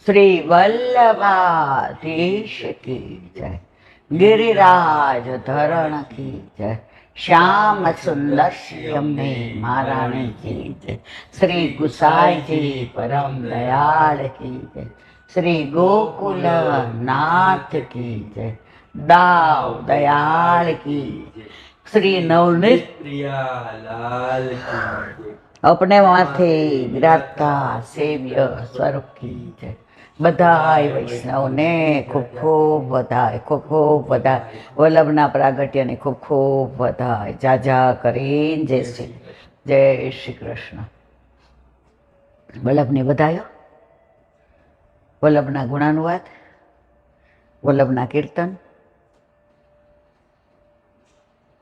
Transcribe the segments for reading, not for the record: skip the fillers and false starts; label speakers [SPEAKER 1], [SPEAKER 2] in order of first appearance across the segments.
[SPEAKER 1] श्री वल्लभाधीश की जय, गिरिराज धरण की जय, श्याम सुंदर श्यामने महारानी की जय, श्री गुसाई जी परम दयाल की जय, श्री गोकुल नाथ की जय, दाव दयाल की जय, श्री नवनीत
[SPEAKER 2] प्रियालाल की जय।
[SPEAKER 1] अपने माथे विराजता सेव्य સ્વરૂપ की जय। બધાય વૈષ્ણવને ખૂબ ખૂબ વધાય, ખૂબ ખૂબ વધાય, વલ્લભના પ્રાગટ્યને ખૂબ ખૂબ વધાય, જાજા કરીને જય શ્રી કૃષ્ણ। વલ્લભને વધાયો, વલ્લભના ગુણાનુવાદ, વલ્લભના કીર્તન,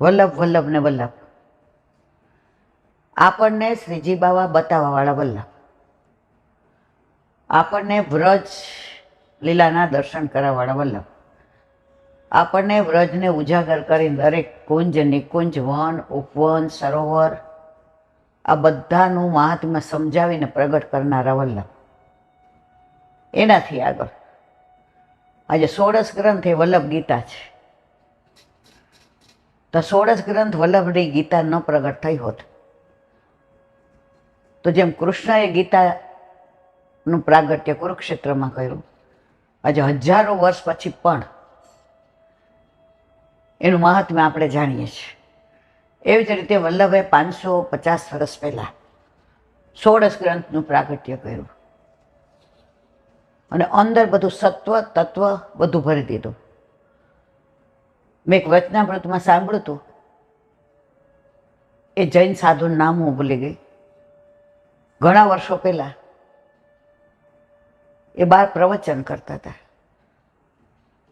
[SPEAKER 1] વલ્લભ વલ્લભ ને વલ્લભ। આપણને શ્રીજી બાવા બતાવવાવાળા વલ્લભ, આપણને વ્રજ લીલાના દર્શન કરાવવાળા વલ્લભ, આપણને વ્રજને ઉજાગર કરીને દરેક કુંજ નિકુંજ વન ઉપવન સરોવર આ બધાનું મહાત્મ્ય સમજાવીને પ્રગટ કરનારા વલ્લભ। એનાથી આગળ આજે 16 ગ્રંથ એ વલ્લભ ગીતા છે। તો 16 ગ્રંથ વલ્લભની ગીતા ન પ્રગટ થઈ હોત તો જેમ કૃષ્ણએ ગીતાનું પ્રાગટ્ય કુરુક્ષેત્રમાં કર્યું, આજે હજારો વર્ષ પછી પણ એનું મહાત્મ્ય આપણે જાણીએ છીએ। એવી જ રીતે વલ્લભે 550 વર્ષ પહેલાં 16 ગ્રંથનું પ્રાગટ્ય કર્યું અને અંદર બધું સત્વ તત્વ બધું ભરી દીધું। મેં એક વચનામૃતમાં સાંભળ્યું હતું, એ જૈન સાધુનું નામ હું ભૂલી ગઈ, ઘણા વર્ષો પહેલાં એ બહાર પ્રવચન કરતા હતા,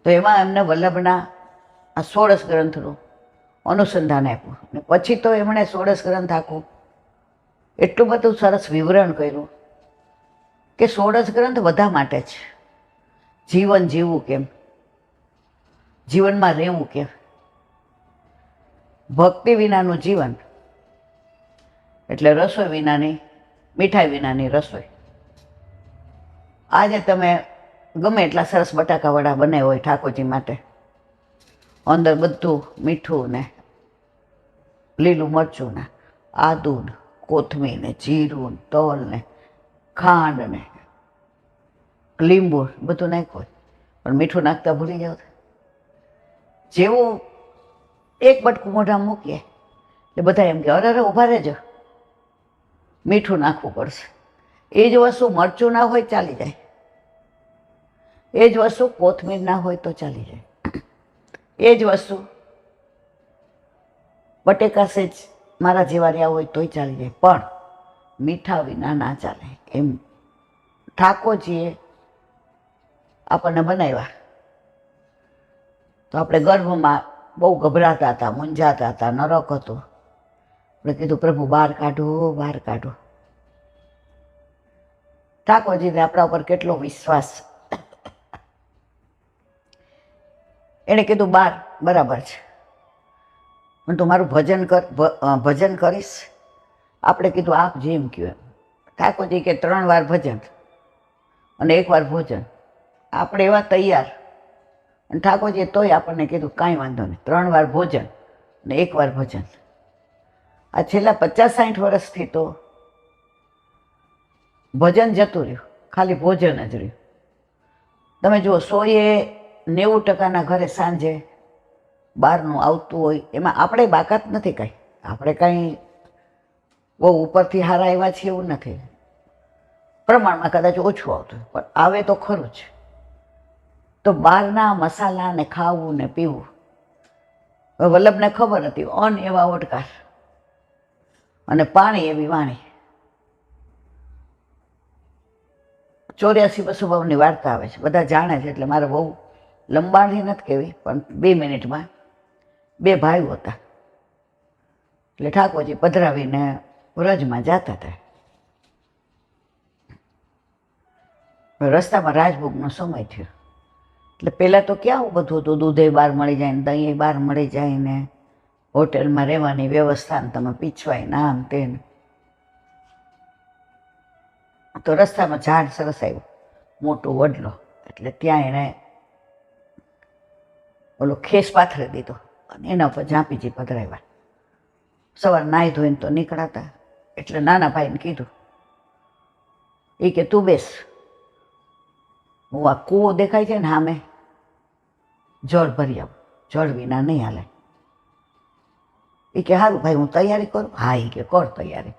[SPEAKER 1] તો એમાં એમને વલ્લભના આ 16 ગ્રંથનું અનુસંધાન આપ્યું અને પછી તો એમણે 16 ગ્રંથ આખું એટલું બધું સરસ વિવરણ કર્યું કે 16 ગ્રંથ બધા માટે છે। જીવન જીવવું કેમ, જીવનમાં રહેવું કેમ, ભક્તિ વિનાનું જીવન એટલે રસોઈ વિનાની, મીઠાઈ વિનાની રસોઈ। આજે તમે ગમે એટલા સરસ બટાકાવડા બનાવ્યા હોય ઠાકોરજી માટે, અંદર બધું મીઠું ને લીલું મરચું ને આદુ ને કોથમીર ને જીરું ને તલ ને ખાંડ ને લીંબુ બધું નાખ્યું હોય, પણ મીઠું નાખતા ભૂલી જાવ। જેવું એક બટકું મોઢા મૂકીએ એટલે બધા એમ કે અરે અરે ઊભા રહેજો, મીઠું નાખવું પડશે। એ જ વસ્તુ મરચું ના હોય ચાલી જાય, એ જ વસ્તુ કોથમીર ના હોય તો ચાલી જાય, એ જ વસ્તુ બટેકા સેજ મારા જેવા રહ્યા હોય તોય ચાલી જાય, પણ મીઠા વિના ના ચાલે। એમ ઠાકોરજીએ આપણને બનાવ્યા તો આપણે ગર્ભમાં બહુ ગભરાતા હતા, મૂંઝાતા હતા, નરક હતો, આપણે કીધું પ્રભુ બહાર કાઢો, બહાર કાઢો। ઠાકોરજીને આપણા ઉપર કેટલો વિશ્વાસ, એણે કીધું બહાર બરાબર છે, પણ તું મારું ભજન કરીશ? આપણે કીધું આપ જેમ કહ્યું એમ। ઠાકોરજી કે 3 વાર ભજન અને 1 વાર ભોજન, આપણે એવા તૈયાર, અને ઠાકોરજીએ તોય આપણને કીધું કાંઈ વાંધો નહીં, 3 વાર ભોજન અને 1 વાર ભજન। આ છેલ્લા 50-60 વર્ષથી તો ભજન જતું રહ્યું, ખાલી ભોજન જ રહ્યું। તમે જુઓ 100-90% ઘરે સાંજે બહારનું આવતું હોય, એમાં આપણે બાકાત નથી કાંઈ, આપણે કાંઈ બહુ ઉપરથી હારા એવા છે એવું નથી, પ્રમાણમાં કદાચ ઓછું આવતું પણ આવે તો ખરું જ। તો બહારના મસાલાને ખાવું ને પીવું, વલ્લભને ખબર હતી, અન્ન એવા ઓડકાર અને પાણી એવી વાણી। 84 વાર્તા આવે છે, બધા જાણે છે, એટલે મારે બહુ લંબાણથી નથી કહેવી, પણ 2 મિનિટમાં 2 ભાઈઓ હતા, એટલે ઠાકોરજી પધરાવીને વ્રજમાં જતા હતા। રસ્તામાં રાજભોગનો સમય થયો, એટલે પહેલાં તો ક્યાં આવું બધું હતું, દૂધે બહાર મળી જાય ને દહીં બહાર મળી જાય ને હોટેલમાં રહેવાની વ્યવસ્થા ને તમે પીછવાય ને આમ તેમ। તો રસ્તામાં ઝાડ સરસ આવ્યું, મોટો વડલો, એટલે ત્યાં એણે ઓલો ખેસ પાથરી દીધો અને એના ઉપર ઝાંપીજી પધરાવ્યા. સવાર નાહી ધોઈને તો નીકળાતા એટલે નાના ભાઈને કીધું, એ કે તું બેસ, હું આ કૂવો દેખાય છે ને સામે, જળ ભરી આવું, જળ વિના નહીં હાલે. એ કે સારું ભાઈ, હું તૈયારી કરું. હા, એ કે કર તૈયારી.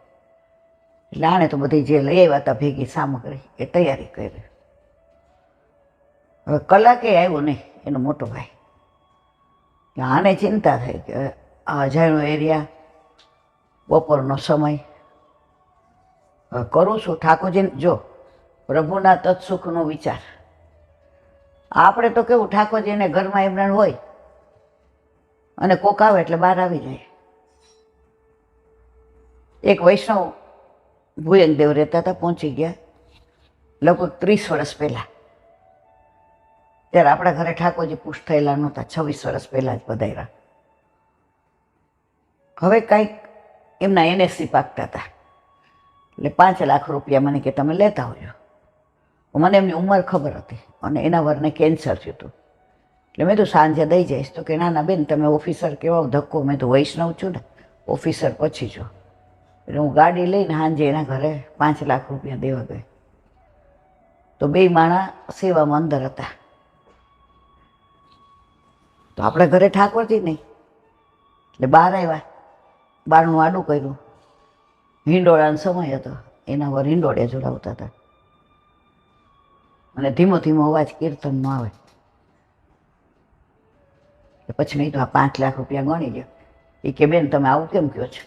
[SPEAKER 1] એટલે આણે તો બધી જે લઈ આવ્યા હતા ભેગી સામગ્રી એ તૈયારી કરી. હવે કલાકે આવ્યો નહીં એનો મોટો ભાઈ. આને ચિંતા થઈ કે આ અજાણ્યો એરિયા, બપોરનો સમય, હવે કરું છું ઠાકોરજીને. જો પ્રભુના તત્સુખનો વિચાર. આપણે તો કેવું, ઠાકોરજીને ઘરમાં એમના હોય અને કોક આવે એટલે બહાર આવી જાય. એક વૈષ્ણવ ભુયંગદેવ રહેતા હતા, પહોંચી ગયા લગભગ 30 વર્ષ પહેલાં. ત્યારે આપણા ઘરે ઠાકોરજી પુષ્ટ થયેલા નહોતા, 26 વર્ષ પહેલાં જ પધાર્યા. હવે કાંઈક એમના NSC પાકતા હતા, એટલે 5 લાખ રૂપિયા મને કે તમે લેતા હોજો. મને એમની ઉંમર ખબર હતી અને એના વરને કેન્સર થયું હતું. એટલે મેં તો સાંજે દઈ જઈશ. તો કે ના ના બેન, તમે ઓફિસર કેવા ધક્કો. મેં તો વૈષ્ણવ છું ને, ઓફિસર પછી છો. એટલે હું ગાડી લઈને સાંજે એના ઘરે 5 લાખ રૂપિયા દેવા ગઈ. તો 2 માણા સેવામાં અંદર હતા. તો આપણે ઘરે ઠાકોરજી નહીં, એટલે બહાર આવ્યા, બારણું આડું કર્યું. હિંડોળાનો સમય હતો, એના વર હિંડોળે જોડાવતા હતા અને ધીમો ધીમો અવાજ કીર્તનનો આવે. પછી મેં તો આ 5 લાખ રૂપિયા ગણી લ્યો. એ કે બેન, તમે આવું કેમ કહો છો?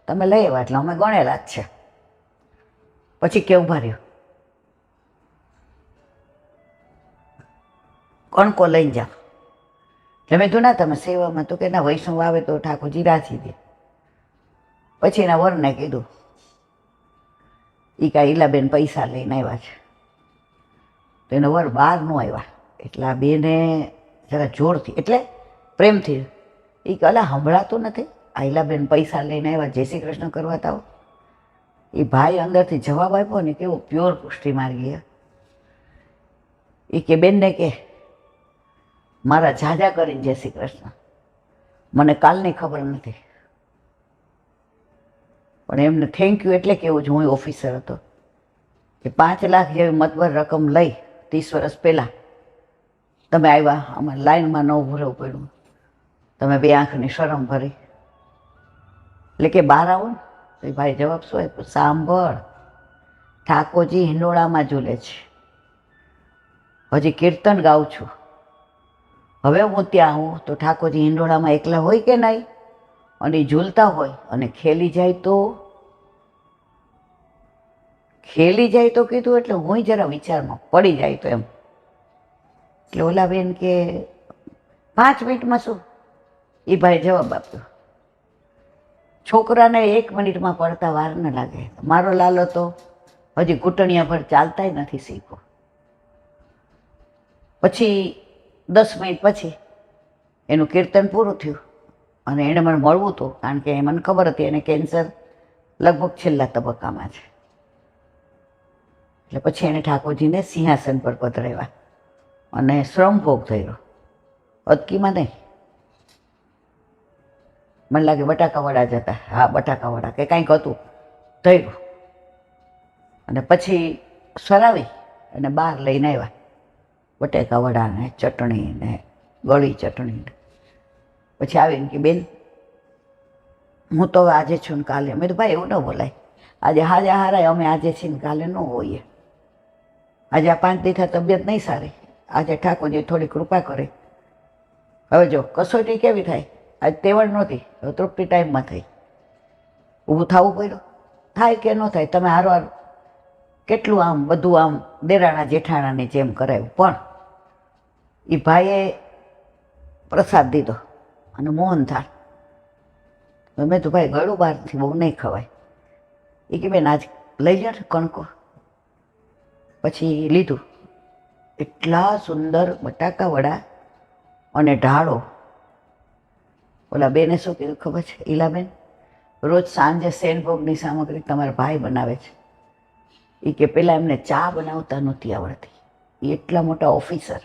[SPEAKER 1] તમે લઈ આવ્યા એટલે અમે ગણેલા જ છે. પછી કે ઉભા રહ્યો, કણકો લઈને જાઓ. એટલે મેં તો ના, તમે સેવામાં. તો કે ના, વૈષ્ણવ આવે તો ઠાકોરજી રાજી દે. પછી એના વરને કીધું, એ કાંઈ ઈલાબેન પૈસા લઈને આવ્યા છે. તો એનો વર બહાર ન આવ્યા. એટલે આ બેને જરા જોરથી, એટલે પ્રેમથી, એ કે અલા સંભળાતું નથી, આ ઈલાબેન પૈસા લઈને આવ્યા, જય શ્રી કૃષ્ણ કરવા તાવ. એ ભાઈ અંદરથી જવાબ આપ્યો ને, કેવો પ્યોર પુષ્ટિ માર્ગી. એ કે બેનને કે મારા ઝાઝા કરીને જય શ્રી કૃષ્ણ, મને કાલની ખબર નથી. પણ એમને થેન્ક યુ એટલે કેવું છું, હું ઓફિસર હતો, કે 5 લાખ જેવી મતબર રકમ લઈ 30 વર્ષ પહેલાં તમે આવ્યા, અમારે લાઈનમાં ન ઊભું રહેવું પડ્યું, તમે 2 આંખની શરમ ભરી. એટલે કે બહાર આવો ને. તો એ ભાઈ જવાબ શું આપ્યો, સાંભળ, ઠાકોરજી હિંડોળામાં ઝૂલે છે, હજી કીર્તન ગાઉં છું. હવે હું ત્યાં આવું તો ઠાકોરજી હિંડોળામાં એકલા હોય કે નહીં? અને એ ઝૂલતા હોય અને ખેલી જાય તો કીધું. એટલે હું જરા વિચારમાં પડી જાય તો એમ. એટલે ઓલા બેન કે 5 મિનિટમાં શું? એ ભાઈ જવાબ આપ્યો, છોકરાને 1 મિનિટમાં પડતા વાર ન લાગે. મારો લાલો તો હજી ઘૂંટણિયા પર ચાલતાય નથી શીખો. પછી 10 મિનિટ પછી એનું કીર્તન પૂરું થયું અને એણે મને મળવું હતું, કારણ કે મને ખબર હતી એને કેન્સર લગભગ છેલ્લા તબક્કામાં છે. એટલે પછી એણે ઠાકોરજીને સિંહાસન પર પધરાવ્યા અને શ્રમભોગ થયો, અદકીમાં નહીં. મને લાગે બટાકાવડા જ હતા. હા, બટાકાવડા કે કાંઈક હતું, થયું. અને પછી સરાવી અને બહાર લઈને આવ્યા બટાકાવડા ને ચટણી ને ગળી ચટણી. પછી આવીને કે બેન, હું તો હવે આજે છું ને કાલે. મેં તો ભાઈ એવું ન બોલાય, આજે હાજા હારાય, અમે આજે છીએ ને કાલે ન હોઈએ. આજે આ 5 દિવસથી તબિયત નહીં સારી, આજે ઠાકોરજી થોડી કૃપા કરે. હવે જો કસોટી કેવી થાય, આજ તેવડ નહોતી, હવે તૃપ્તિ ટાઈમમાં થઈ. ઊભું થવું પડ્યું, થાય કે ન થાય. તમે હારવાર કેટલું આમ બધું આમ દેરાણા જેઠાણાની જેમ કરાયું. પણ એ ભાઈએ પ્રસાદ દીધો અને મોહનથાળ. મેં તો ભાઈ ગળું બહારથી બહુ નહીં ખવાય. એ કે બેન આજ લઈ લો ને કણકો. પછી લીધું. એટલા સુંદર બટાકાવડા અને ઢાળો. ઓલા બેને શું કીધું ખબર છે, ઈલાબેન, રોજ સાંજે સેનભોગની સામગ્રી તમારા ભાઈ બનાવે છે. એ કે પેલા એમને ચા બનાવતા નહોતી આવડતી, એ એટલા મોટા ઓફિસર,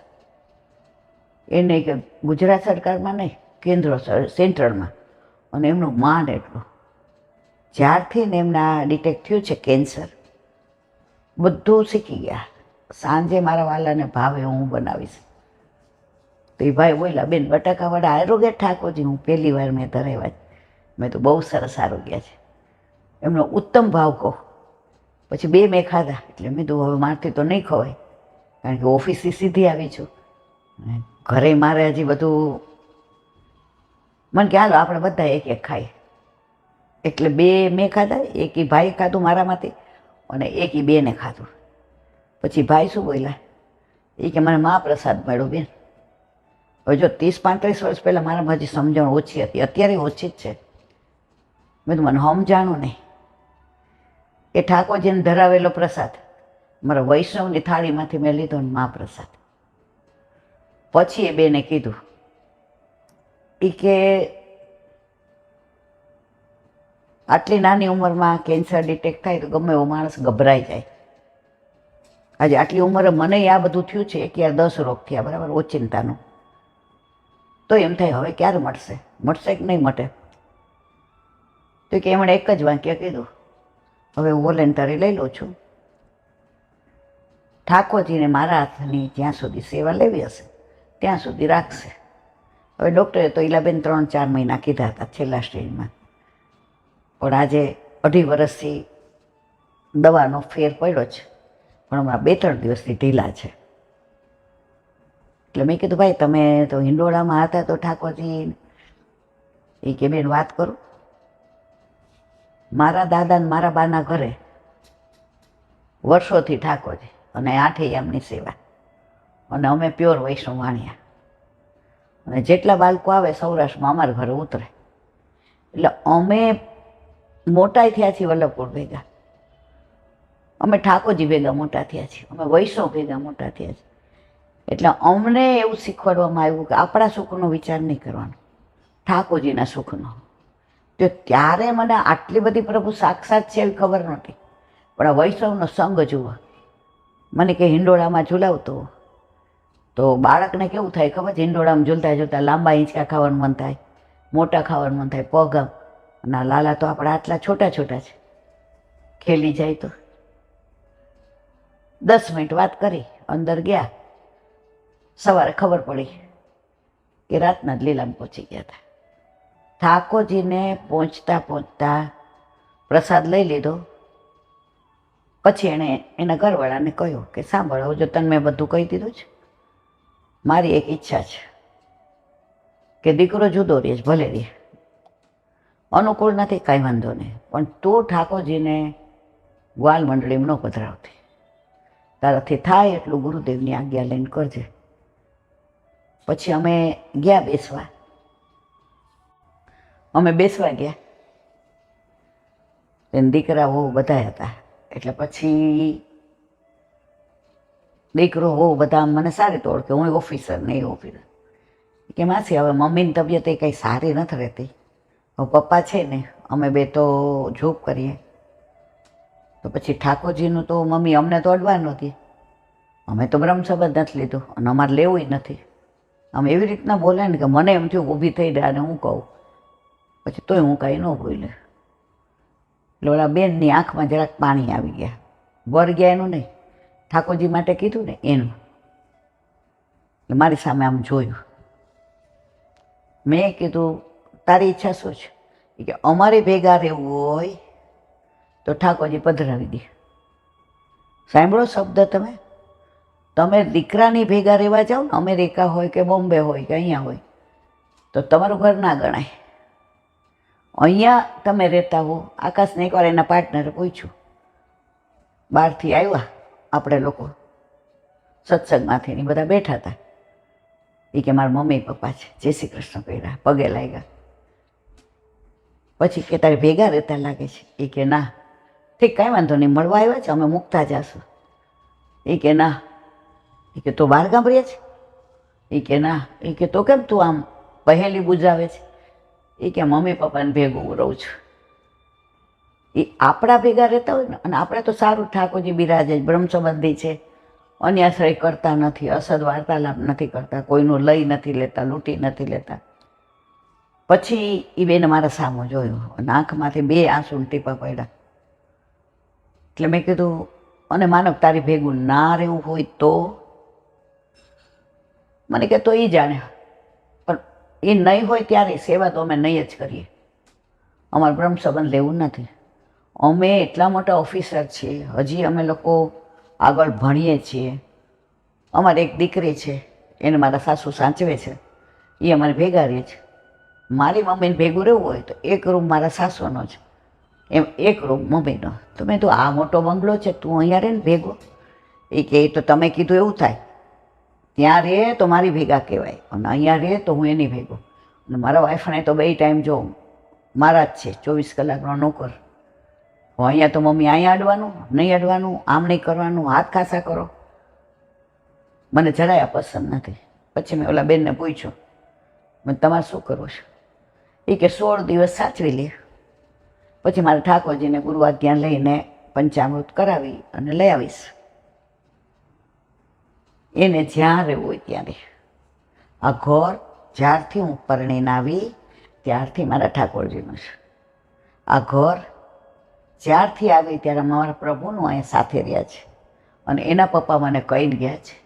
[SPEAKER 1] એને કે ગુજરાત સરકારમાં નહીં, સેન્ટ્રલમાં, અને એમનું માન એટલું. જ્યારથી ને એમના ડિટેક્ટ થયું છે કેન્સર, બધું શીખી ગયા. સાંજે મારા વાલાને ભાવે હું બનાવીશ. તો એ ભાઈ બોલ્યા, બેન બટાકાવાળા આરોગ્ય ઠાકોરજી, હું પહેલી વાર મેં ધરાવ્યા છે. મેં તો બહુ સરસ આરોગ્ય છે. એમનો ઉત્તમ ભાવ કહો. પછી 2 મેં ખાધા, એટલે મેં તો હવે મારથી તો નહીં ખવાય, કારણ કે ઓફિસથી સીધી આવી છું. ઘરે મારે હજી બધું, મને કે હાલો આપણે બધા એક એક ખાઈએ. એટલે 2 મેં ખાધા, એક એ ભાઈએ ખાધું મારામાંથી, અને એક એ 2ને ખાધું. પછી ભાઈ શું બોલ્યા, એ કે મને મહાપ્રસાદ મળ્યો બેન. હવે જો 30-35 વર્ષ પહેલાં મારામાં હજી સમજણ ઓછી હતી, અત્યારે ઓછી જ છે. મેં તો મને સમજાણું નહીં કે ઠાકોરજીને ધરાવેલો પ્રસાદ મારા વૈષ્ણવની થાળીમાંથી મેં લીધો ને મહાપ્રસાદ. પછી એ 2ને કીધું, એ કે આટલી નાની ઉંમરમાં કેન્સર ડિટેક્ટ થાય તો ગમે એવો માણસ ગભરાઈ જાય. આજે આટલી ઉંમરે મને આ બધું થયું છે, 10 રોગ થયા, બરાબર, ઓચિંતાનું. તો એમ થાય હવે ક્યારે મળશે કે નહીં મળે. તો કે એમણે એક જ વાક્ય કીધું, હવે હું વોલેન્ટરી લઈ લઉં છું. ઠાકોરજીને મારા હાથની જ્યાં સુધી સેવા લેવી હશે ત્યાં સુધી રાખશે. હવે ડૉક્ટરે તો ઈલાબેન 3-4 મહિના કીધા હતા છેલ્લા સ્ટેજમાં, પણ આજે 2.5 વર્ષથી દવાનો ફેર પડ્યો છે, પણ હમણાં 2-3 દિવસથી ઢીલા છે. એટલે મેં કીધું, ભાઈ તમે તો હિંડોળામાં હતા તો ઠાકોરજી, એ કે બેન વાત કરું, મારા દાદા ને મારા બાના ઘરે વર્ષોથી ઠાકોરજી, અને 8 એમની સેવા, અને અમે પ્યોર વૈષ્ણવ વાણિયા, અને જેટલા બાળકો આવે સૌરાષ્ટ્રમાં અમારા ઘરે ઉતરે. એટલે અમે મોટા થયા છીએ વલ્લભપુર ભેગા, અમે ઠાકોરજી ભેગા મોટા થયા છીએ, અમે વૈષ્ણવ ભેગા મોટા થયા છીએ. એટલે અમને એવું શીખવાડવામાં આવ્યું કે આપણા સુખનો વિચાર નહીં કરવાનો, ઠાકોરજીના સુખનો. તો ત્યારે મને આટલી બધી પ્રભુ સાક્ષાત છે એવી ખબર નહોતી. પણ આ વૈષ્ણવનો સંગ જુઓ. મને કે હિંડોળામાં ઝૂલાવતો તો બાળકને કેવું થાય ખબર છે, હિંડોળામાં ઝૂલતા ઝૂલતા લાંબા હિંચકા ખાવાનું મન થાય, મોટા ખાવાનું મન થાય, પગ આમ. અને લાલા તો આપણા આટલા છોટા છોટા છે, ખેલી જાય તો 10 મિનિટ વાત કરી, અંદર ગયા, સવારે ખબર પડી કે રાતના જ લીલામાં પહોંચી ગયા હતા. ઠાકોરજીને પહોંચતા પહોંચતા પ્રસાદ લઈ લીધો. પછી એણે એના ઘરવાળાને કહ્યું કે સાંભળો, જો તને મેં બધું કહી દીધું છે, મારી એક ઈચ્છા છે કે દીકરો જુદો રહે, ભલે રહે, અનુકૂળ નથી કાંઈ વાંધો નહીં, પણ તું ઠાકોરજીને ગ્વાલ મંડળીમાં ન પધરાવતી, તારાથી થાય એટલું ગુરુદેવની આજ્ઞા લઈને કરજે. પછી અમે ગયા બેસવા. ગયા, એને દીકરા વહુ બધા હતા. એટલે પછી દીકરો વહુ બધા મને સારી તો ઓળખે, હું ઓફિસર ને એ ઓફિસર. કે માસી હવે મમ્મીની તબિયત એ કંઈ સારી નથી રહેતી, હવે પપ્પા છે ને અમે 2 તો જોબ કરીએ. તો પછી ઠાકોરજીનું તો મમ્મી અમને તો અડવા નહોતી, અમે તો બ્રહ્મ સંબંધ નથી લીધું અને અમારે લેવું જ નથી. આમ એવી રીતના બોલે ને કે મને એમ થયું ઊભી થઈ જાય અને હું કહું, પછી તોય હું કાંઈ ન બોલે. એટલે ઓલા બેનની આંખમાં જરાક પાણી આવી ગયા. વર ગયા એનું નહીં, ઠાકોરજી માટે કીધું ને એનું. એટલે મારી સામે આમ જોયું. મેં કીધું, તારી ઈચ્છા શું છે? કે અમારી ભેગા રહેવું હોય તો ઠાકોરજી પધરાવી દે. સાંભળો શબ્દ તમે, તમે દીકરાની ભેગા રહેવા જાઓ ને, અમેરિકા હોય કે બોમ્બે હોય કે અહીંયા હોય, તો તમારું ઘર ના ગણાય. અહીંયા તમે રહેતા હો. આકાશને એકવાર એના પાર્ટનરે પૂછ્યું, બહારથી આવ્યા આપણે લોકો સત્સંગમાંથી, ને બધા બેઠા હતા. એ કે મારા મમ્મી પપ્પા છે, જય શ્રી કૃષ્ણ કર્યા, પગે લાગ્યા. પછી કે તારે ભેગા રહેતા લાગે છે? એ કે ના. ઠીક, કાંઈ વાંધો નહીં, મળવા આવ્યા છે, અમે મૂકતા જશું. એ કે ના. એ કે તો બહાર ગામ રહે છે? એ કે ના. એ કે તો કેમ તું આમ પહેલી બુજાવે છે? એ કે મમ્મી પપ્પાને ભેગું રહું છું. એ આપણા ભેગા રહેતા હોય ને, અને આપણે તો સારું ઠાકોરજી બિરાજે, બ્રહ્મ સંબંધી છે, અન્યાશ્રય કરતા નથી, અસદ વાર્તાલાપ નથી કરતા, કોઈનું લઈ નથી લેતા, લૂંટી નથી લેતા. પછી એ બેને મારા સામું જોયું અને આંખમાંથી 2 આંસુના ટીપા પડ્યા. એટલે મેં કીધું, અને માનવ તારી ભેગું ના રહેવું હોય તો? મને કે તો એ જાણે, પણ એ નહીં હોય ત્યારે સેવા તો અમે નહીં જ કરીએ. અમારે બ્રહ્મ સંબંધ લેવું નથી. અમે એટલા મોટા ઓફિસર છીએ, હજી અમે લોકો આગળ ભણીએ છીએ. અમારી એક દીકરી છે, એને મારા સાસુ સાચવે છે, એ અમારે ભેગા રહે છે. મારી મમ્મીને ભેગું રહેવું હોય તો એક રૂમ મારા સાસુનો જ, એમ એક રૂમ મમ્મીનો. તો મેં તો આ મોટો બંગલો છે, તું અહીંયા રહે ને ભેગો? એ કે તો તમે કીધું એવું થાય, ત્યાં રહે તો મારી ભેગા કહેવાય અને અહીંયા રહે તો હું એની ભેગો. અને મારા વાઈફને તો 2 ટાઈમ જો મારા જ છે, 24 કલાકનો નોકર. અહીંયા તો મમ્મી અહીંયા અડવાનું, નહીં અડવાનું, આમ નહીં કરવાનું, હાથ ખાસા કરો. મને જરાય પસંદ નથી. પછી મેં ઓલા બેનને પૂછ્યું, મેં તમારે શું કરવું છે? એ કે 16 દિવસ સાચવી લે, પછી મારે ઠાકોરજીને ગુરુવાજ્ઞા લઈને પંચામૃત કરાવી અને લઈ આવીશ. એને જ્યાં રહેવું હોય ત્યારે. આ ઘર જ્યારથી હું પરણીને આવી ત્યારથી મારા ઠાકોરજીનું છે. આ ઘર જ્યારથી આવી ત્યારે મારા પ્રભુનું અહીંયા સાથે રહ્યા છે. અને એના પપ્પા મને કહીને ગયા છે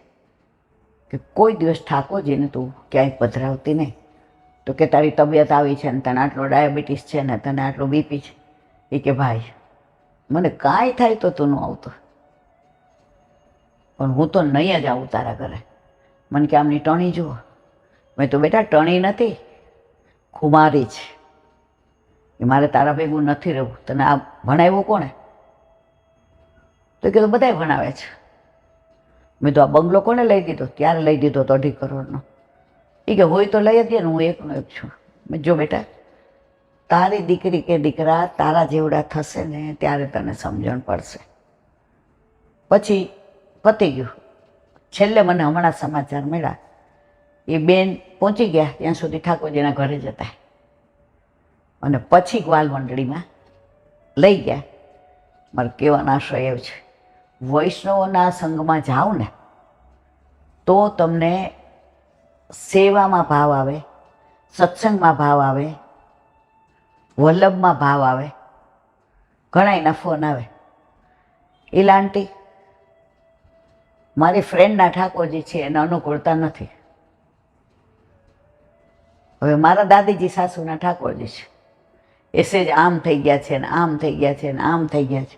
[SPEAKER 1] કે કોઈ દિવસ ઠાકોરજીને તું ક્યાંય પધરાવતી નહીં. તો કે તારી તબિયત આવી છે ને તને આટલો ડાયાબિટીસ છે ને તને આટલો બીપી છે. એ કે ભાઈ મને કાંઈ થાય તો તું ન આવતો, પણ હું તો નહીં જ આવું તારા ઘરે. મને કે આમની ટણી જુઓ. મેં તો બેટા ટણી નથી, ખુમારી છે. એ મારે તારા ભેગું નથી રહેવું. તને આ ભણાવ્યું કોણે? તો કે તો બધાય ભણાવે છે. મેં તો આ બંગલો કોને લઈ દીધો? ત્યારે લઈ દીધો તો 2.5 કરોડનો. એ કે હોય તો લઈ જ દે ને, હું એકનો એક છું. મેં જો બેટા તારી દીકરી કે દીકરા તારા જેવડા થશે ને ત્યારે તને સમજણ પડશે. પછી પતી ગયું. છેલ્લે મને હમણાં સમાચાર મળ્યા, એ બેન પહોંચી ગયા ત્યાં સુધી ઠાકોરજીના ઘરે જતા અને પછી ગ્વાલ મંડળીમાં લઈ ગયા. મારે કહેવાનો આશય એવો છે, વૈષ્ણવોના સંઘમાં જાઓ ને તો તમને સેવામાં ભાવ આવે, સત્સંગમાં ભાવ આવે, વલ્લભમાં ભાવ આવે, ઘણાયના ફોન આવે. આંટી મારી ફ્રેન્ડના ઠાકોરજી છે એને અનુકૂળતા નથી. હવે મારા દાદીજી સાસુના ઠાકોરજી છે, એ સેજ આમ થઈ ગયા છે ને આમ થઈ ગયા છે ને આમ થઈ ગયા છે.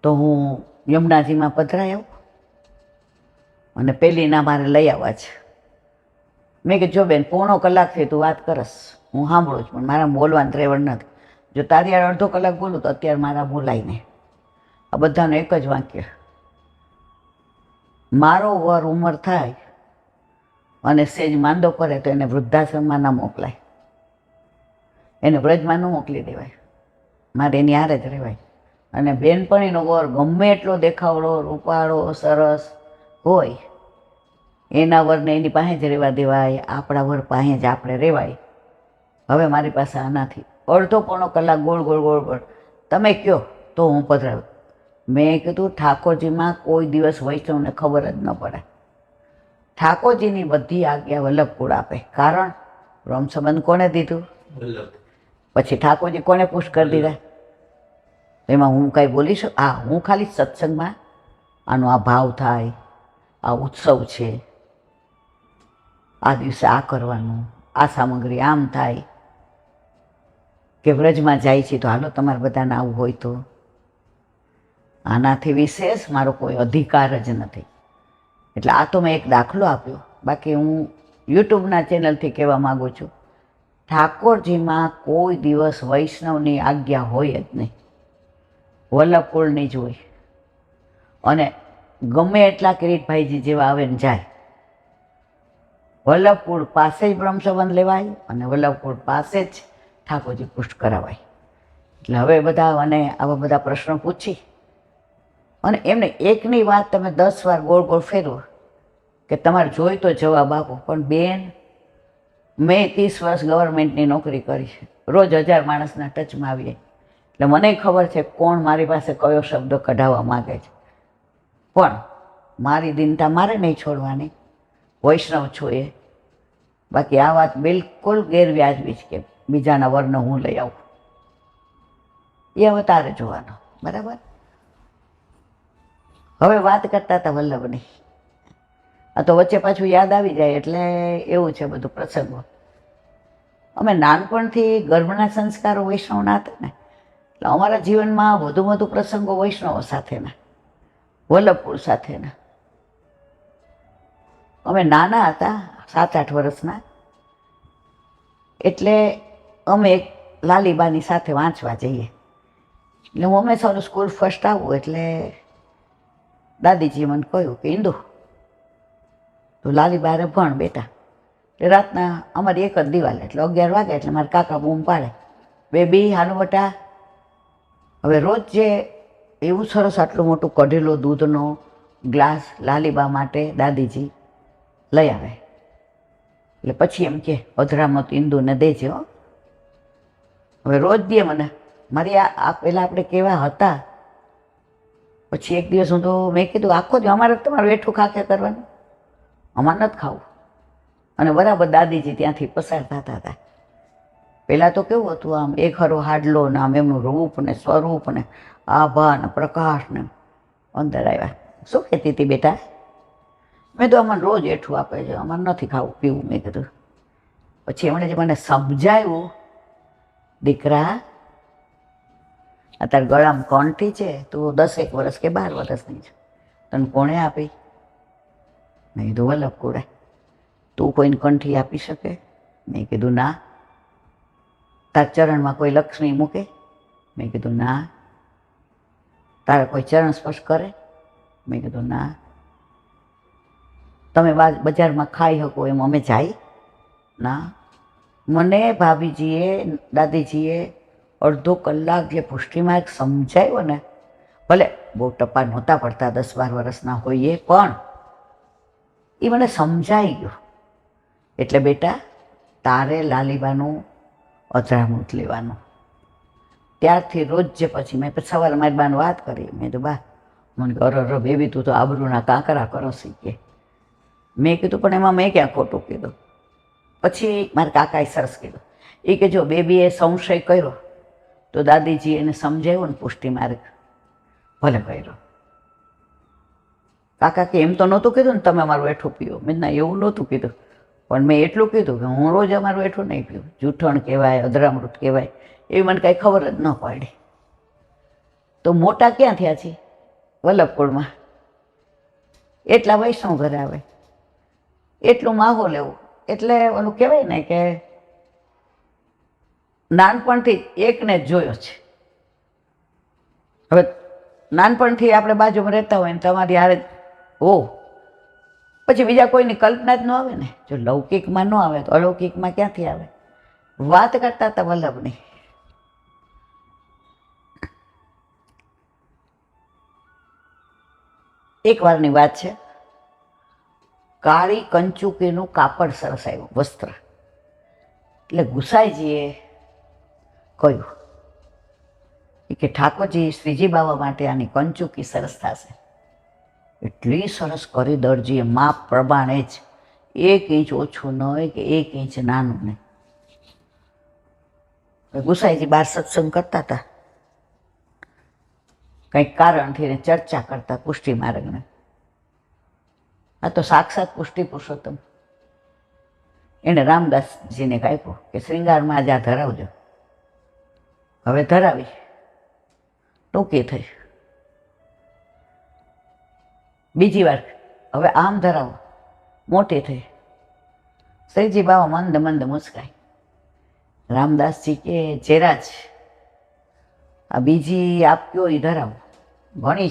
[SPEAKER 1] તો હું યમુનાજીમાં પધરાઈ આવું અને પેલીના મારે લઈ આવવા છે. મેં કે જો બેન 1.5 કલાકથી તું વાત કરસ, હું સાંભળું છું, પણ મારા બોલવાનું ત્રેવડ નથી. જો તારી યાર 1/2 કલાક બોલું તો અત્યારે મારા બોલાય નહીં. આ બધાનું એક જ વાક્ય, મારો વર ઉંમર થાય અને સેજ માંદો કરે તો એને વૃદ્ધાશ્રમમાં ના મોકલાય, એને વ્રજમાં ન મોકલી દેવાય, મારે એની હારે જ રહેવાય. અને બેનપણીનો વર ગમે એટલો દેખાવડો, રૂપાળો, સરસ હોય, એના વરને એની પાસે જ રહેવા દેવાય, આપણા વર પાસે જ આપણે રહેવાય. હવે મારી પાસે આ નથી. 1/2 કલાક ગોળ ગોળ ગોળ ગોળ તમે કહો તો હું પધરાવું. મેં કીધું ઠાકોરજીમાં કોઈ દિવસ વૈષ્ણવને ખબર જ ન પડે. ઠાકોરજીની બધી આજ્ઞા વલ્લભકુળ આપે. કારણ બ્રહ્મ સંબંધ કોને દીધું? પછી ઠાકોરજી કોને પુશ કરી દીધા? એમાં હું કાંઈ બોલી શકું? હા, હું ખાલી સત્સંગમાં આનો આ ભાવ થાય, આ ઉત્સવ છે, આ દિવસે આ કરવાનું, આ સામગ્રી આમ થાય, કે વ્રજમાં જાય છે તો હાલો તમારે બધાને આવવું હોય તો. આનાથી વિશેષ મારો કોઈ અધિકાર જ નથી. એટલે આ તો મેં એક દાખલો આપ્યો. બાકી હું યુટ્યુબના ચેનલથી કહેવા માગું છું, ઠાકોરજીમાં કોઈ દિવસ વૈષ્ણવની આજ્ઞા હોય જ નહીં, વલ્લભકુળની જ હોય. અને ગમે એટલા કિરીટભાઈજી જેવા આવે ને જાય, વલ્લભકુળ પાસે જ બ્રહ્મ સંબંધ લેવાય અને વલ્લભકુળ પાસે જ ઠાકોરજી પુષ્ટ કરાવાય. એટલે હવે બધા મને આવા બધા પ્રશ્નો પૂછી અને એમને એકની વાત તમે 10 વાર ગોળ ગોળ ફેરવો કે તમારે જોઈ તો જવાબ આપો. પણ બેન, મેં 30 વર્ષ ગવર્મેન્ટની નોકરી કરી છે, રોજ 1000 માણસના ટચમાં આવીએ, એટલે મને ખબર છે કોણ મારી પાસે કયો શબ્દ કઢાવવા માગે છે. પણ મારી દિનતા મારે નહીં છોડવાની, વૈષ્ણવ છું એ. બાકી આ વાત બિલકુલ ગેરવ્યાજબી છે કે બીજાના વરને હું લઈ આવું. એ હવે તારે જોવાનો, બરાબર. હવે વાત કરતા હતા વલ્લભની. આ તો વચ્ચે પાછું યાદ આવી જાય એટલે એવું છે બધું પ્રસંગો. અમે નાનપણથી ગર્ભના સંસ્કારો વૈષ્ણવના હતા ને, એટલે અમારા જીવનમાં વધુ પ્રસંગો વૈષ્ણવો સાથેના, વલ્લભકુળ સાથેના. અમે નાના હતા, 7-8 વર્ષના, એટલે અમે એક લાલીબાની સાથે વાંચવા જઈએ. એટલે હું હંમેશા સ્કૂલ ફર્સ્ટ આવું એટલે દાદીજીએ મને કહ્યું કે ઇન્દુ તું લાલીબારે ભણ બેટા. એટલે રાતના અમારી એક જ દિવાલ, એટલે 11 વાગે એટલે મારા કાકા બૂમ પાડે, બેબી હાલો બટા. હવે રોજ જે એવું સરસ આટલું મોટું કઢેલો દૂધનો ગ્લાસ લાલીબા માટે દાદીજી લઈ આવે. એટલે પછી એમ કે અધરામત ઇન્દુને દેજે હો. હવે રોજ દે મને. મારી આ પહેલાં આપણે કેવા હતા. પછી એક દિવસ હું તો મેં કીધું આખો જ અમારે તમારું વેઠું ખાખે કરવાનું, અમારે નથી ખાવું. અને બરાબર દાદીજી ત્યાંથી પસાર થતા હતા. પહેલાં તો કેવું હતું, આમ એક હરો હાડલો ને આમ એમનું રૂપ ને સ્વરૂપ ને આભા ને પ્રકાશ ને. અંદર આવ્યા, શું કહેતી હતી બેટા? મેં તો અમને રોજ એઠું આપે છે, અમારે નથી ખાવું પીવું. મેં કીધું. પછી એમણે જે મને સમજાવ્યું, દીકરા અત્યારે ગળામાં કંઠી છે, તું 10 વર્ષ કે 12 વર્ષની છે, તને કોણે આપી? મેં કીધું વલ્લભકુળે. તું કોઈને કંઠી આપી શકે? મેં કીધું ના. તાર ચરણમાં કોઈ લક્ષ્મી મૂકે? મેં કીધું ના. તારા કોઈ ચરણ સ્પર્શ કરે? મેં કીધું ના. તમે બજારમાં ખાઈ શકો એમ અમે જાય? ના. મને ભાભીજીએ દાદીજીએ અડધો કલાક જે પુષ્ટિમાર્ગ સમજાવ્યો ને, ભલે બહુ ટપા નહોતા પડતા, 10-12 વર્ષના હોઈએ, પણ એ મને સમજાઈ ગયું. એટલે બેટા તારે લાલીબાનું અધરામૃત લેવાનું. ત્યારથી રોજ જે પછી મેં સવારે મારી બાને વાત કરી. મેં તો બા મને અરર બેબી તું તો આબરૂના કાંકરા કરો શીખે. મેં કીધું પણ એમાં મેં ક્યાં ખોટું કીધું. પછી મારા કાકાએ સરસ કીધું, એ કે જો બેબીએ સંશય કર્યો તો દાદીજી એને સમજાવ્યો ને પુષ્ટિ માર્ગ, ભલે કર્યો. કાકા કે એમ તો નહોતું કીધું ને તમે અમારું એઠું પીવો. મેં ના એવું નહોતું કીધું, પણ મેં એટલું કીધું કે હું રોજ અમારું એઠું નહીં પીવું. જૂઠણ કહેવાય, અધરામૃત કહેવાય, એવી મને કાંઈ ખબર જ ન પડી. તો મોટા ક્યાં થયા છે? વલ્લભકુળમાં. એટલા વૈષ્ણવ ઘરે આવે, એટલું માહોલ એવું. એટલે ઓલું કહેવાય ને કે નાનપણથી એકને જ જોયો છે. હવે નાનપણથી આપણે બાજુમાં રહેતા હોય ને તમારી હારે હો, પછી બીજા કોઈની કલ્પના જ ન આવે ને. જો લૌકિકમાં ન આવે તો અલૌકિકમાં ક્યાંથી આવે? વાત કરતા હતા વલ્લભની. એક વારની વાત છે, કાળી કંચુકીનું કાપડ સરસ આવ્યું, વસ્ત્ર. એટલે ગુસાઈજીએ કહ્યું કે ઠાકોરજી શ્રીજી બાવા માટે આની કંચુકી સરસ થશે. એટલી સરસ કરી દરજીએ, માપ પ્રમાણે જ, 1 ઇંચ ઓછું ન હોય કે 1 ઇંચ નાનું નહીં. ગુસાઈજી બહાર સત્સંગ કરતા હતા, કંઈક કારણથી ચર્ચા કરતા પુષ્ટિ માર્ગને. આ તો સાક્ષાત પુષ્ટિ પુરુષોત્તમ. એણે રામદાસજીને કાપ્યું કે શ્રીંગારમાં આજે આ ધરાવજો. હવે ધરાવી, ટૂંકી થઈ. બીજી વાર હવે આમ ધરાવો, મોટી થઈ. શ્રીજી બાવા મંદ મંદ મુસ્કાય. રામદાસજી કે જેરાજ આ બીજી આપ્યો એ ધરાવો, ઘણી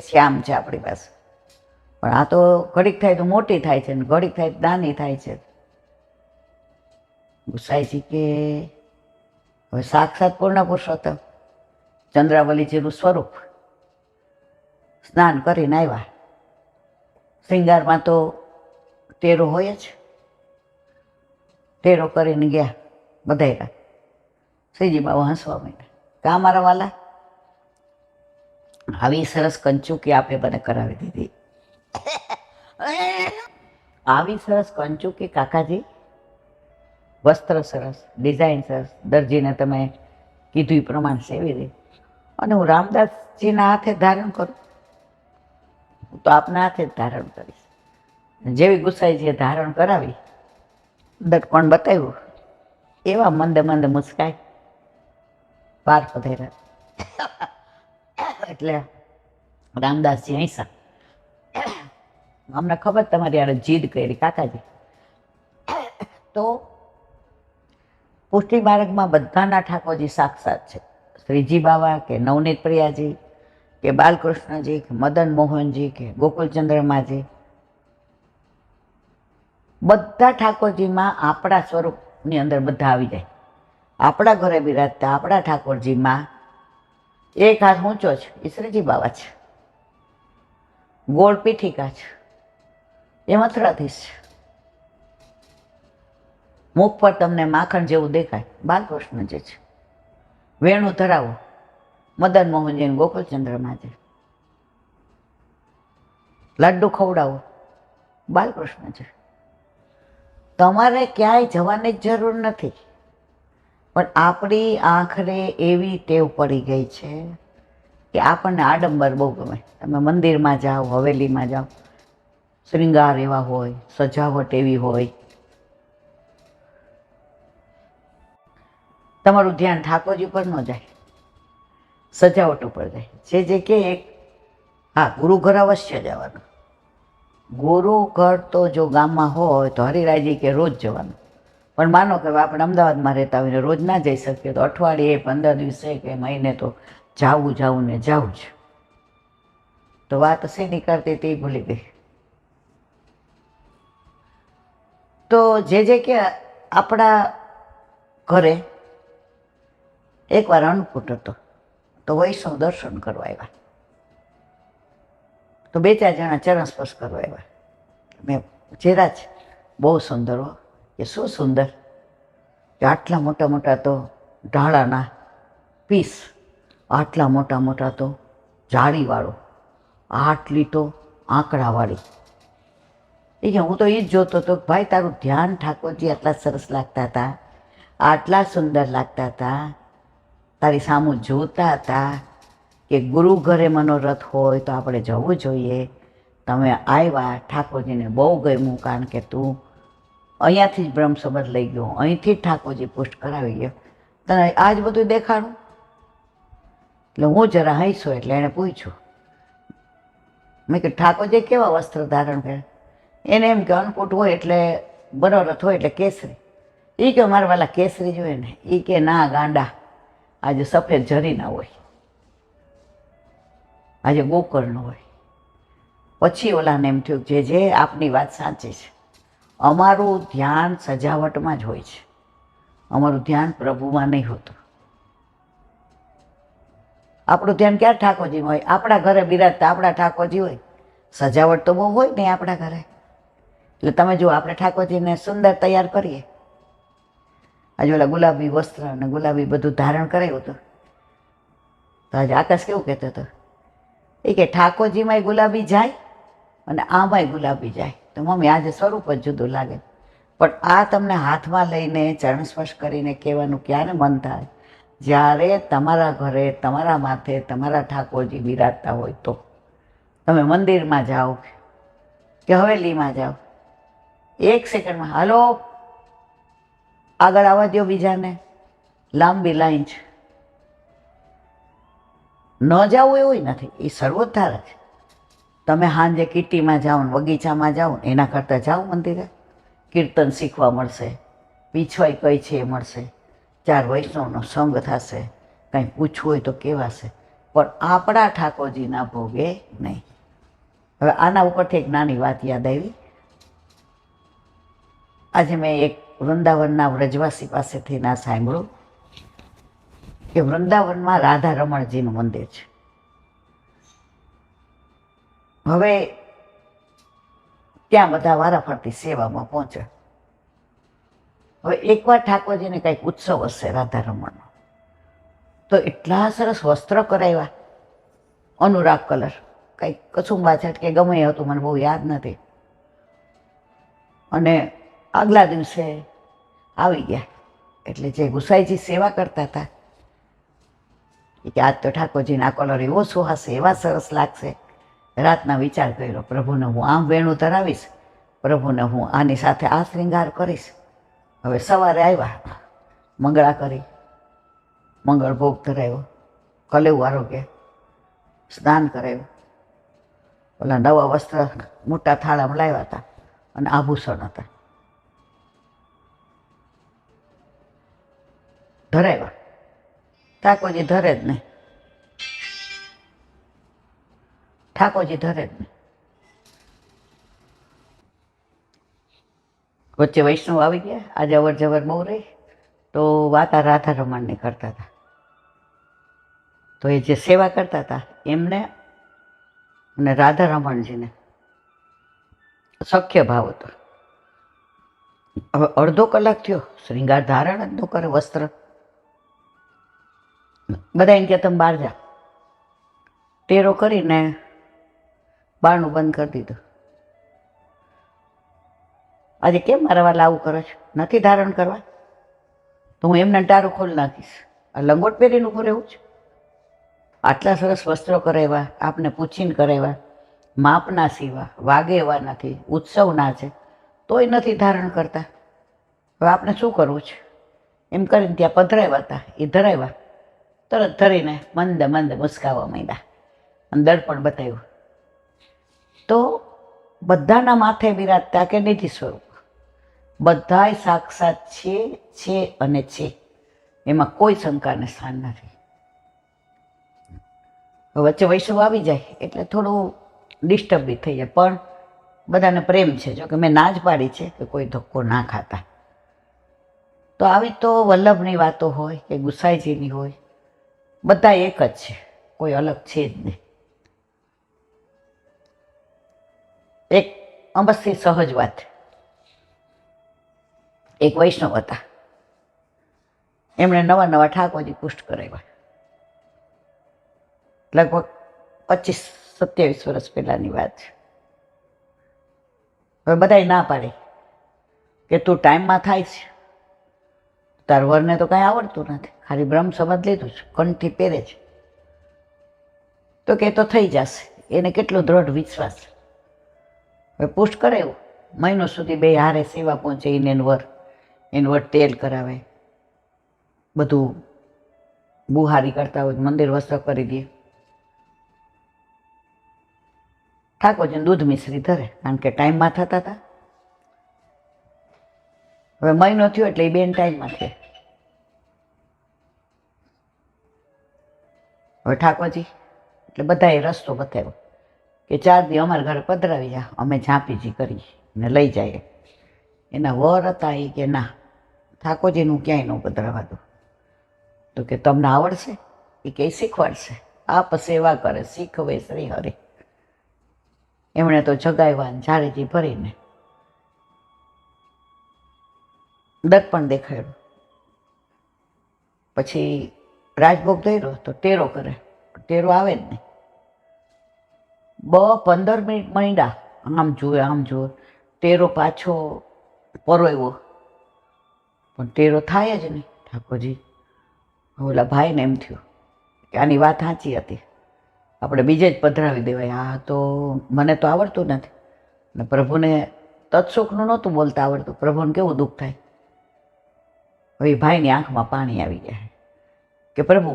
[SPEAKER 1] શ્યામ છે આપણી પાસે, પણ આ તો ઘડીક થાય તો મોટી થાય છે ને ઘડીક થાય તો નાની થાય છે. ગુસાઈજી કે હવે સાક્ષાત પૂર્ણ પુરુષોત્તમ ચંદ્રાવલીજીનું સ્વરૂપ. સ્નાન કરીને આવ્યા. શ્રીંગારમાં તો તેરો હોય જ. તેરો કરીને ગયા, બધાયરા. શ્રીજી બાબા હસવા માંડ્યા. કા મારા વાલા, આવી સરસ કંચુકી આપે મને કરાવી દીધી. આવી સરસ કંચુકી કાકાજી, વસ્ત્ર સરસ, ડિઝાઇન સરસ, દરજીને તમે કીધું એ પ્રમાણે સેવી દે, અને હું રામદાસજીના હાથે ધારણ કરું, હું તો આપના હાથે જ ધારણ કરીશ. જેવી ગુસાઈજીએ ધારણ કરાવી, દટકોણ બતાવ્યું, એવા મંદે મંદે મુસ્કાય બહાર પધેરા. એટલે રામદાસજી હૈસા, અમને ખબર તમારી યાર જીદ કરી કાકાજી. તો પુષ્ટિ માર્ગમાં બધાના ઠાકોરજી સાક્ષાત છે. શ્રીજી બાવા કે નવનીત પ્રિયાજી કે બાલકૃષ્ણજી કે મદન મોહનજી કે ગોકુલચંદ્રમાજી, બધા ઠાકોરજીમાં આપણા સ્વરૂપની અંદર બધા આવી જાય. આપણા ઘરે બિરાજતા આપણા ઠાકોરજીમાં એક હાથ ઊંચો છે, એ શ્રીજી બાવા છે. ગોળ પીઠિકા છે, એ મથુરાધીશ છે. મુખ પર તમને માખણ જેવું દેખાય, બાલકૃષ્ણજી છે. વેણું ધરાવો, મદન મોહનજી ને ગોકુલચંદ્રમાજી. લાડ્ડુ ખવડાવો, બાલકૃષ્ણજી. તમારે ક્યાંય જવાની જ જરૂર નથી, પણ આપણી આંખને એવી ટેવ પડી ગઈ છે કે આપણને આડંબર બહુ ગમે. તમે મંદિરમાં જાઓ, હવેલીમાં જાઓ, શ્રૃંગાર એવા હોય, સજાવટ એવી હોય, તમારું ધ્યાન ઠાકોરજી પર ન જાય, સજાવટ ઉપર જાય. જે કે એક, હા, ગુરુ ઘર અવશ્ય જવાનું. ગુરુ ઘર તો જો ગામમાં હોય તો હરિરાયજી કે રોજ જવાનું. પણ માનો કે આપણે અમદાવાદમાં રહેતા હોઈને રોજ ના જઈ શકીએ, તો અઠવાડિયે 15 દિવસે કે મહિને તો જાવું ને જાવું જ. તો વાત શેની કરતી તે ભૂલી ગઈ. તો જે કે આપણા ઘરે એકવાર અન્નકૂટ હતો, તો વૈષ્ણવ દર્શન કરવા આવ્યા. તો 2-4 જણા ચરણ સ્પર્શ કરવા આવ્યા. મેં ચહેરા જ બહુ સુંદર હો, કે શું સુંદર, કે આટલા મોટા મોટા તો ઢાળાના પીસ, આટલા મોટા મોટા તો જાળીવાળો, આટલી તો આંકડાવાળી. એ કે હું તો એ જ જોતો હતો, ભાઈ તારું ધ્યાન ઠાકોરજી આટલા સરસ લાગતા હતા, આટલા સુંદર લાગતા હતા, તારી સામું જોતા હતા કે ગુરુ ઘરે મનોરથ હોય તો આપણે જવું જોઈએ. તમે આવ્યા, ઠાકોરજીને બહુ ગમ્યું, કારણ કે તું અહીંયાથી જ બ્રહ્મ સંબંધ લઈ ગયો, અહીંથી જ ઠાકોરજી પુષ્ટ કરાવી ગયો, તને આ જ બધું દેખાડું. એટલે હું જરા હૈસો, એટલે એણે પૂછ્યું. મેં કે ઠાકોરજી કેવા વસ્ત્ર ધારણ કરે? એને એમ કે અન્નકૂટ હોય એટલે મનોરથ હોય એટલે કેસરી. એ કે મારા વાલા કેસરી જોઈએ ને? એ કે ના ગાંડા, આજે સફેદ જરીના હોય, આજે ગોકર્ણ હોય. પછી ઓલાને એમ થયું જે આપની વાત સાચી છે, અમારું ધ્યાન સજાવટમાં જ હોય છે, અમારું ધ્યાન પ્રભુમાં નહીં હોતું. આપણું ધ્યાન ક્યાં ઠાકોરજીમાં હોય? આપણા ઘરે બિરાજતા આપણા ઠાકોરજી હોય, સજાવટ તો બહુ હોય ને આપણા ઘરે. એટલે તમે જુઓ, આપણે ઠાકોરજીને સુંદર તૈયાર કરીએ. આજે ઓલા ગુલાબી વસ્ત્ર અને ગુલાબી બધું ધારણ કરાયું હતું, તો આજે આકાશ કેવું કહેતો હતો, એ કે ઠાકોરજીમાંય ગુલાબી જાય અને આમાંય ગુલાબી જાય. તો મમ્મી આજે સ્વરૂપ જ જુદું લાગે. પણ આ તમને હાથમાં લઈને ચરણ સ્પર્શ કરીને કહેવાનું ક્યારે મન થાય? જ્યારે તમારા ઘરે તમારા માથે તમારા ઠાકોરજી બિરાજતા હોય. તો તમે મંદિરમાં જાઓ કે હવેલીમાં જાઓ, 1 સેકન્ડમાં હાલો આગળ આવવા દો બીજાને, લાંબી લાઈન છે. ન જવું એવું નથી, એ સર્વોદ્ધાર છે. તમે સાંજે કિટ્ટીમાં જાઓ ને બગીચામાં જાઓ, એના કરતાં જાઓ મંદિરે, કીર્તન શીખવા મળશે, પીછવાઈ કઈ છે એ મળશે, 4 વૈષ્ણવનો સંગ થશે, કંઈ પૂછવું હોય તો કહેવાશે. પણ આપણા ઠાકોરજીના ભોગે નહીં. હવે આના ઉપરથી એક નાની વાત યાદ આવી. આજે મેં એક વૃંદાવનના વ્રજવાસી પાસેથી ના સાંભળ્યું કે વૃંદાવનમાં રાધા રમણજીનું મંદિર છે. હવે ત્યાં બધા વારાફરતી સેવામાં પહોંચે. હવે એકવાર ઠાકોરજીને કંઈક ઉત્સવ હશે રાધા રમણનો, તો એટલા સરસ વસ્ત્ર કરાવ્યા, અનુરાગ કલર, કંઈક કસુંબા છઠ કે ગમે એ હતું, મને બહુ યાદ નથી. અને આગલા દિવસે આવી ગયા એટલે જે ગુસાઈજી સેવા કરતા હતા કે આજ તો ઠાકોરજીને આ કલર એવો સુહાશે, એવા સરસ લાગશે. રાતના વિચાર કર્યો, પ્રભુને હું આમ વેણું ધરાવીશ, પ્રભુને હું આની સાથે આ શ્રૃંગાર કરીશ. હવે સવારે આવ્યા, મંગળા કરી, મંગળ ભોગ ધરાવ્યો, કલેવું આરોગ્ય, સ્નાન કરાવ્યું, ઓલા નવા વસ્ત્ર મોટા થાળામાં લાવ્યા હતા અને આભૂષણ હતા, ધરાવ્યા. ઠાકોરજી ધરે જ નહીં, ઠાકોરજી ધરે જ નહીં. વચ્ચે વૈષ્ણવ આવી ગયા, આજે અવર જવર બહુ રહી, તો વાતા રાધા રમણની કરતા હતા. તો એ જે સેવા કરતા હતા એમને અને રાધા રમણજીને સખ્ય ભાવ હતો. હવે અડધો કલાક થયો, શ્રૃંગાર ધારણ જ ન કરે, વસ્ત્ર. બધા એને કે તમે બહાર જા. ટેરો કરીને બારણું બંધ કરી દીધું. આજે કેમ મારા વાલા આવું કરો છો? નથી ધારણ કરવા તો હું એમને ટારું ખોલી નાખીશ. આ લંગોટ પહેરીને ઊભું રહેવું છે? આટલા સરસ વસ્ત્રો કરાવ્યા, આપને પૂછીને કરાવ્યા, માપના સીવા, વાગે એવા નથી, ઉત્સવના છે, તોય નથી ધારણ કરતા. હવે આપણે શું કરવું છે? એમ કરીને ત્યાં પધરાવ્યા હતા, એ ધરાવ્યા, તરત ધરીને મંદ મંદ મુસ્કાવા માંડ્યા અને દર્પણ બતાવ્યું. તો બધાના માથે બિરાજતા કે નિધિ સ્વરૂપ બધાય સાક્ષાત છે અને છે, એમાં કોઈ શંકાને સ્થાન નથી. વચ્ચે વૈષ્ણવ આવી જાય એટલે થોડું ડિસ્ટર્બ બી થઈ જાય, પણ બધાને પ્રેમ છે. જો કે મેં ના જ પાડી છે કે કોઈ ધક્કો ના ખાતા. તો આવી તો વલ્લભની વાતો હોય કે ગુસાઈજીની હોય, બધા એક જ છે, કોઈ અલગ છે જ નહીં. એક અમસ્થી સહજ વાત, એક વૈષ્ણવ હતા, એમણે નવા નવા ઠાકોરજી પુષ્ટ કરાવ્યા. લગભગ 25-27 વર્ષ પહેલાની વાત છે. હવે બધાય ના પાડે કે તું ટાઈમમાં થાય છે, તાર વરને તો કાંઈ આવડતું નથી, ખાલી બ્રહ્મ સંબંધ લીધું છે, કંઠથી પહેરે છે, તો કે તો થઈ જશે. એને કેટલો દ્રઢ વિશ્વાસ. હવે પુષ્ટ કરાવ્યું, મહિનો સુધી બે હારે સેવા પહોંચે, એને વર તેલ કરાવે, બધું બુહારી કરતા હોય, મંદિર વસ્ત્ર કરી દે. ઠાકોરજીને દૂધ મિશ્રી ધરે, કારણ કે ટાઈમમાં થતા હતા. હવે મહિનો થયો એટલે એ બેન ટાઈમમાં છે. હવે ઠાકોરજી એટલે બધાએ રસ્તો બતાવ્યો કે 4 દી અમારા ઘરે પધરાવી જા, અમે ઝાંપીજી કરી ને લઈ જઈએ. એના વર હતા એ કે ના, ઠાકોરજીનું ક્યાંય ન પધરાવા દો. તો કે તમને આવડશે? એ કે શીખવાડશે. આપ સેવા કરે શીખવે શ્રી હરે. એમણે તો જગાવ્યા, ઝારેજી ભરીને દર્પણ દેખાડ્યું. પછી રાજભોગ ધર્યો તો ટેરો કરે, ટેરો આવે જ નહીં. 15 મિનિટ માંડ્યા, આમ જુએ આમ જુએ, ટેરો પાછો પરોવ્યો, પણ ટેરો થાય જ નહીં. ઠાકોરજી ઓલા ભાઈને એમ થયું કે આની વાત સાચી હતી, આપણે બીજે જ પધરાવી દેવાય. આ તો મને તો આવડતું નથી, ને પ્રભુને તત્સુખનું નહોતું બોલતા આવડતું, પ્રભુને કેવું દુઃખ થાય. હવે ભાઈની આંખમાં પાણી આવી ગયા કે પ્રભુ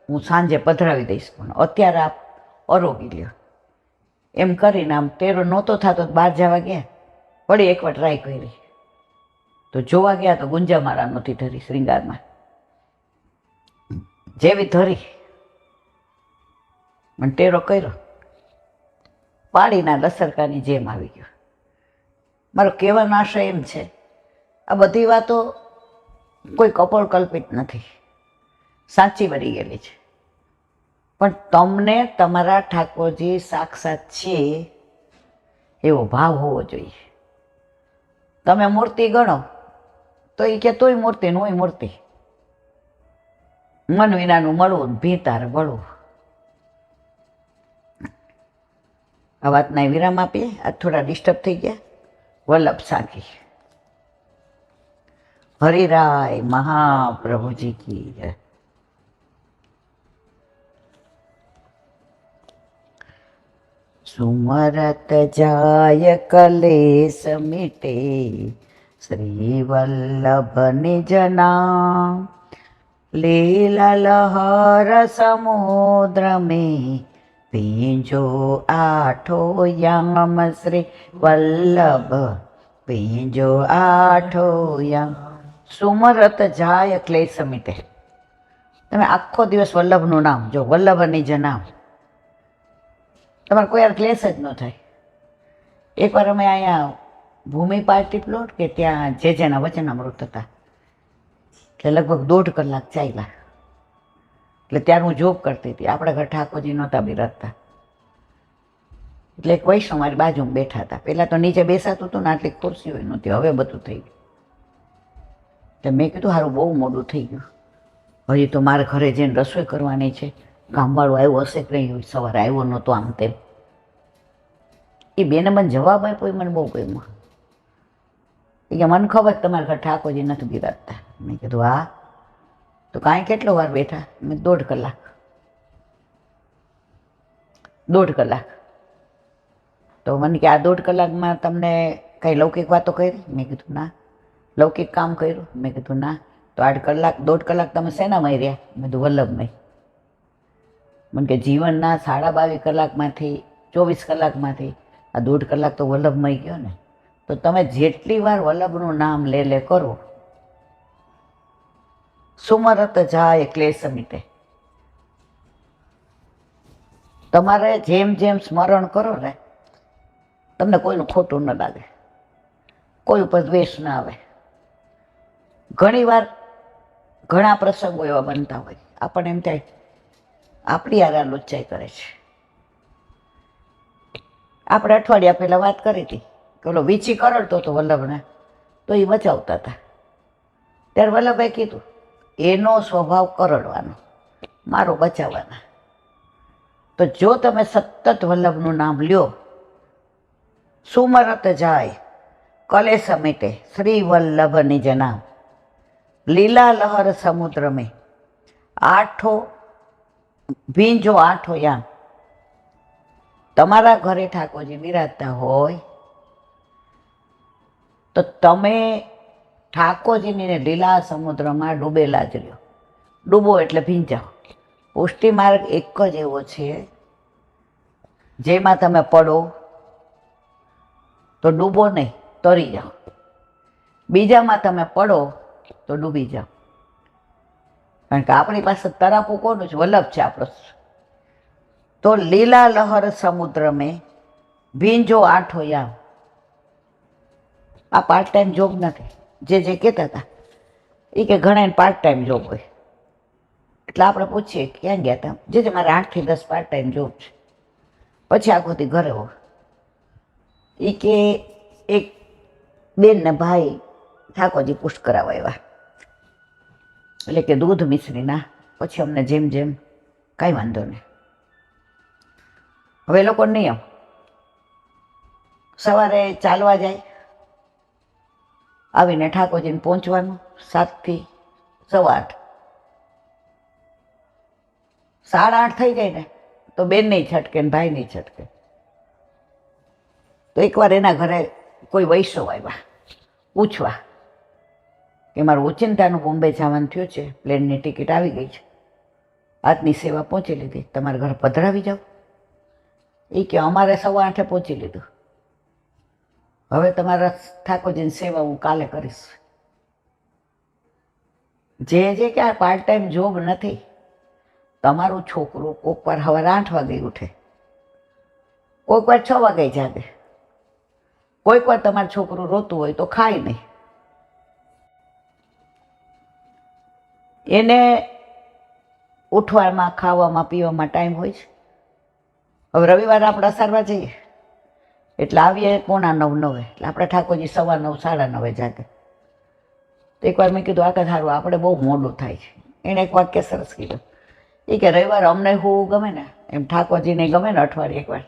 [SPEAKER 1] હું સાંજે પધરાવી દઈશ, પણ અત્યારે આપ અરોગી લ્યો. એમ કરીને આમ ટેરો નહોતો થતો, બહાર જવા ગયા, વળી એકવાર ટ્રાય કરી તો જોવા ગયા તો ગુંજામાળા નહોતી ધરી શ્રૃંગારમાં. જેવી ધરી પણ ટેરો કર્યો, પાણીના લસરકાની જેમ આવી ગયો. મારો કહેવાનો આશય એમ છે, આ બધી વાતો કોઈ કપોળ કલ્પિત નથી, સાચી બની ગયેલી છે. પણ તમને તમારા ઠાકોરજી સાક્ષાત છે એવો ભાવ હોવો જોઈએ. તમે મૂર્તિ ગણો તો એ કે તોય મૂર્તિ નોય મૂર્તિ, મન વિનાનું મળવું, ભીતાર વળવું. આ વાતના વિરામ આપીએ. આજ થોડા ડિસ્ટર્બ થઈ ગયા. વલ્લભ સાખી હરિરાય મહાપ્રભુજી કી જય. સુમરત જાય કલેશ મિટે શ્રી વલ્લભ નિજ નામ લીલા લહર સમુદ્ર में पींजो आठो याम श्री वल्लभ पींजो आठो याम. સુમરત જાય ક્લેશ મિટે. તમે આખો દિવસ વલ્લભનું નામ જો, વલ્લભ નિજ નામ, તમારે કોઈ યાર ક્લેશ જ ન થાય. એકવાર અમે અહીંયા ભૂમિ પાર્ટી પ્લોટ કે ત્યાં જેના વચનામૃત હતા, એટલે લગભગ 1.5 કલાક ચાલ્યા. એટલે ત્યારે હું જોબ કરતી હતી. આપણે ઘર ઠાકોરજી નહોતા બિરાજતા, એટલે એક વૈષ્ણવ મારી બાજુમાં બેઠા હતા. પહેલાં તો નીચે બેસાતું હતું ને, આટલી ખુરશીઓ નહોતી, હવે બધું થઈ ગયું. એટલે મેં કીધું સારું બહુ મોડું થઈ ગયું, હજી તો મારે ઘરે જઈને રસોઈ કરવાની છે. ગામવાળો આવ્યો હશે કે નહીં, સવારે આવ્યો નહોતો, આમ તેમ. એ બેને મને જવાબ આપ્યો, મને બહુ ગમ્યો. એ કે મને ખબર તમારા ઘર ઠાકોરજી નથી બિરાજતા. મેં કીધું હા, તો કાંઈ કેટલો વાર બેઠા? મેં 1.5 કલાક. 1.5 કલાક. તો મને કે આ 1.5 કલાકમાં તમને કંઈ લૌકિક વાતો કરી? મેં કીધું ના. લૌકિક કામ કર્યું? મેં કીધું ના. તો 1.5 કલાક તમે શેનામાં રહ્યા? મેં કીધું વલ્લભમાં. મને કે જીવનના 22.5 કલાકમાંથી 24 કલાકમાંથી આ 1.5 કલાક તો વલ્લભમાં ગયો ને. તો તમે જેટલી વાર વલ્લભનું નામ લે કરો, સુમરત જાય ક્લેશ મિટે. તમારે જેમ જેમ સ્મરણ કરો ને, તમને કોઈનું ખોટું ન લાગે, કોઈ ઉપર દ્વેષ ના આવે. ઘણીવાર ઘણા પ્રસંગો એવા બનતા હોય, આપણને એમ થાય આપણી આરા લુચ્ચાઈ કરે છે. આપણે અઠવાડિયા પહેલાં વાત કરી હતી કે ઓલો વીછી કરડતો હતો વલ્લભને, તો એ બચાવતા હતા. ત્યારે વલ્લભે કીધું એનો સ્વભાવ કરડવાનો, મારો બચાવવાના. તો જો તમે સતત વલ્લભનું નામ લ્યો, સુમરત જાય કલેશ મિટે શ્રી વલ્લભ નિજ નામ લીલા લહર સમુદ્ર में આઠો ભીંજો આઠો યામ. તમારા ઘરે ઠાકોરજી બિરાજતા હોય તો તમે ઠાકોરજીની લીલા સમુદ્રમાં ડૂબેલા જ રહ્યો. ડૂબો એટલે ભીંજાઓ. પુષ્ટિ માર્ગ એક જ એવો છે જેમાં તમે પડો તો ડૂબો નહીં, તરી જાઓ. બીજામાં તમે પડો તો ડૂબી જાઓ. કારણ કે આપણી પાસે તરાપું કોનું છે? વલ્લભ છે આપણો. તો લીલા લહર સમુદ્ર में ભીંજો આઠો યામ. આ પાર્ટ ટાઈમ જોબ નથી. જે કહેતા હતા એ કે ઘણા પાર્ટ ટાઈમ જોબ હોય. એટલે આપણે પૂછીએ ક્યાં ગયા હતા? જે મારે 8 થી 10 પાર્ટ ટાઈમ જોબ છે, પછી આખોથી ઘરે હોય. એ કે એક બેન ને ભાઈ ઠાકોરજી પુષ્ટ કરાવવા આવ્યા, એટલે કે દૂધ મિશ્રીના. પછી અમને જેમ જેમ કાંઈ વાંધો નહીં. હવે એ લોકો નિયમ સવારે ચાલવા જાય, આવીને ઠાકોરજીને પહોંચવાનું 7 થી 8:15. 8:30 થઈ જાય ને તો બેન નહીં છટકે ને ભાઈ નહીં છટકે. તો એકવાર એના ઘરે કોઈ વૈષ્ણવ આવ્યા પૂછવા કે મારું ઓચિંતાનું બોમ્બે જવાનું થયું છે, પ્લેનની ટિકિટ આવી ગઈ છે, આજની સેવા પહોંચી લીધી, તમારા ઘરે પધરાવી જાઓ. એ કે અમારે 8:15 પહોંચી લીધું, હવે તમારા ઠાકોરજીની સેવા હું કાલે કરીશ. જે કે આ પાર્ટ ટાઈમ જોબ નથી. તમારું છોકરું કોઈક વાર સવારે 8 વાગે ઉઠે, કોઈક વાર 6 વાગે જાગે, કોઈક વાર તમારું છોકરું રોતું હોય તો ખાય નહીં. એને ઉઠવામાં, ખાવામાં, પીવામાં ટાઈમ હોય છે. હવે રવિવારે આપણે અસારવા જઈએ એટલે આવીએ 8:45-9, એટલે આપણે ઠાકોરજી 9:15, 9:30 જાગે. તો એકવાર મેં કીધું આખા સારું આપણે બહુ મોડું થાય છે. એણે એક વાક્ય સરસ કીધું. એ કે રવિવારે અમને હું ગમે ને એમ ઠાકોરજીને ગમે ને અઠવાડિયે એકવાર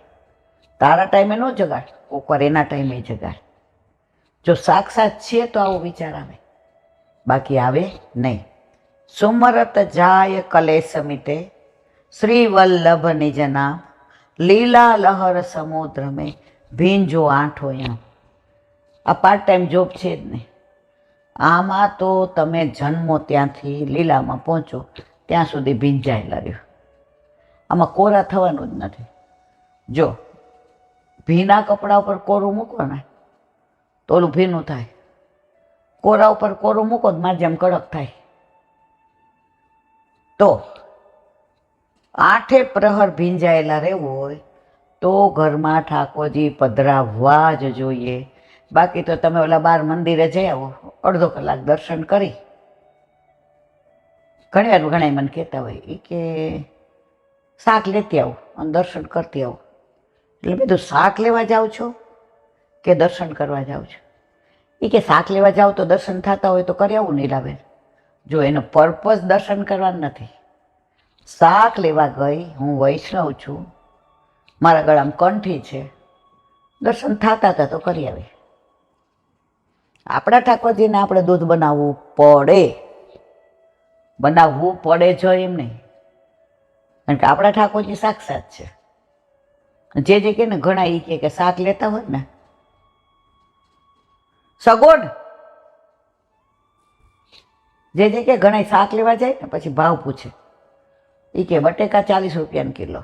[SPEAKER 1] તારા ટાઈમે ન જગાડ, કોકવાર એના ટાઈમે જગાડ. જો સાક્ષાત છે તો આવો વિચાર આવે, બાકી આવે નહીં. સુમરત જાય કલેશ મિટે, શ્રી વલ્લભ નિજ નામ, લીલા લહર સમુદ્ર મેં ભીંજો આંઠો યામ. આ પાર્ટ ટાઈમ જોબ છે જ નહીં. આમાં તો તમે જન્મો ત્યાંથી લીલામાં પહોંચો ત્યાં સુધી ભીંજાયેલા રહ્યો. આમાં કોરા થવાનું જ નથી. જો ભીના કપડા ઉપર કોરું મૂકો ને તો ઓલું ભીનું થાય, કોરા ઉપર કોરું મૂકો તો મારે જેમ કડક થાય. તો 8 પ્રહર ભીંજાયેલા રહેવું હોય તો ઘરમાં ઠાકોરજી પધરાવવા જ જોઈએ. બાકી તો તમે ઓલા બાર મંદિરે જઈ આવો, અડધો કલાક દર્શન કરી. ઘણા મને કહેતા હોય એ કે શાક લેતી આવું અને દર્શન કરતી આવું. એટલે મેં તો શાક લેવા જાઉં છો કે દર્શન કરવા જાઉં છું? એ કે શાક લેવા જાઓ તો દર્શન થતા હોય તો કરી આવું નીલાબેન. જો એનો પર્પઝ દર્શન કરવાનો નથી. શાક લેવા ગઈ, હું વૈષ્ણવ છું, મારા ગળામાં કંઠી છે, દર્શન થતા હતા તો કરી આવી. આપણા ઠાકોરજીને આપણે દૂધ બનાવવું પડે જો એમ નહીં, કારણ કે આપણા ઠાકોરજી સાક્ષાત છે. જે કે ને ઘણા એ કે શાક લેતા હોય ને સગોડ, જે કે ઘણા શાક લેવા જાય ને પછી ભાવ પૂછે. એ કે બટેકા 40 રૂપિયાનો કિલો,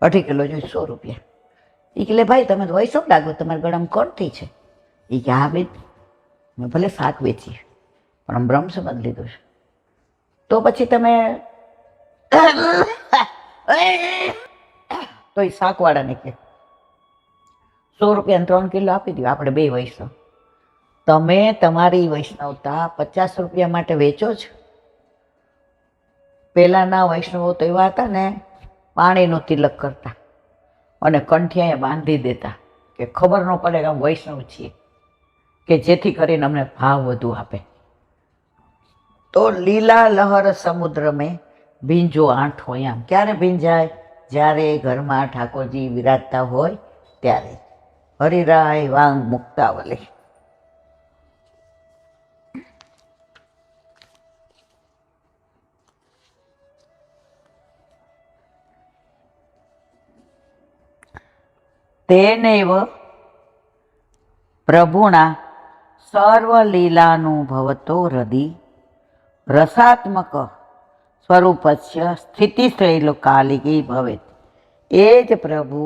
[SPEAKER 1] 2.5 કિલો જોઈએ 100 રૂપિયા. એ કે લે ભાઈ તમે તો વૈસો લાગો, તમારા ગળામાં કંઠી છે. એ કે હા બેન મેં ભલે શાક વેચી પણ આમ બ્રહ્મ સમજ લીધું છે. તો પછી તમે તો એ શાકવાળાને કે 100 રૂપિયાને 3 કિલો આપી દો, આપણે 2 વૈષ્ણવ. તમે તમારી વૈષ્ણવતા 50 રૂપિયા માટે વેચો છો? પહેલાંના વૈષ્ણવો તો એવા હતા ને, પાણીનું તિલક કરતા અને કંઠિયાએ બાંધી દેતા કે ખબર ન પડે કે આમ વૈષ્ણવ છીએ, કે જેથી કરીને અમને ભાવ વધુ આપે. તો લીલા લહર સમુદ્ર મેં ભીંજો આંઠો યામ. ક્યારે ભીંજાય? જ્યારે ઘરમાં ઠાકોરજી વિરાજતા હોય ત્યારે. હરિરાય વાંગ મુક્તાવલી. તેનૈવ પ્રભુના સર્વલીલાનુભવતો હૃદિ રસાત્મક સ્વરૂપસ્ય સ્થિતિશૈલકાલિકી ભવેત. એ જ પ્રભુ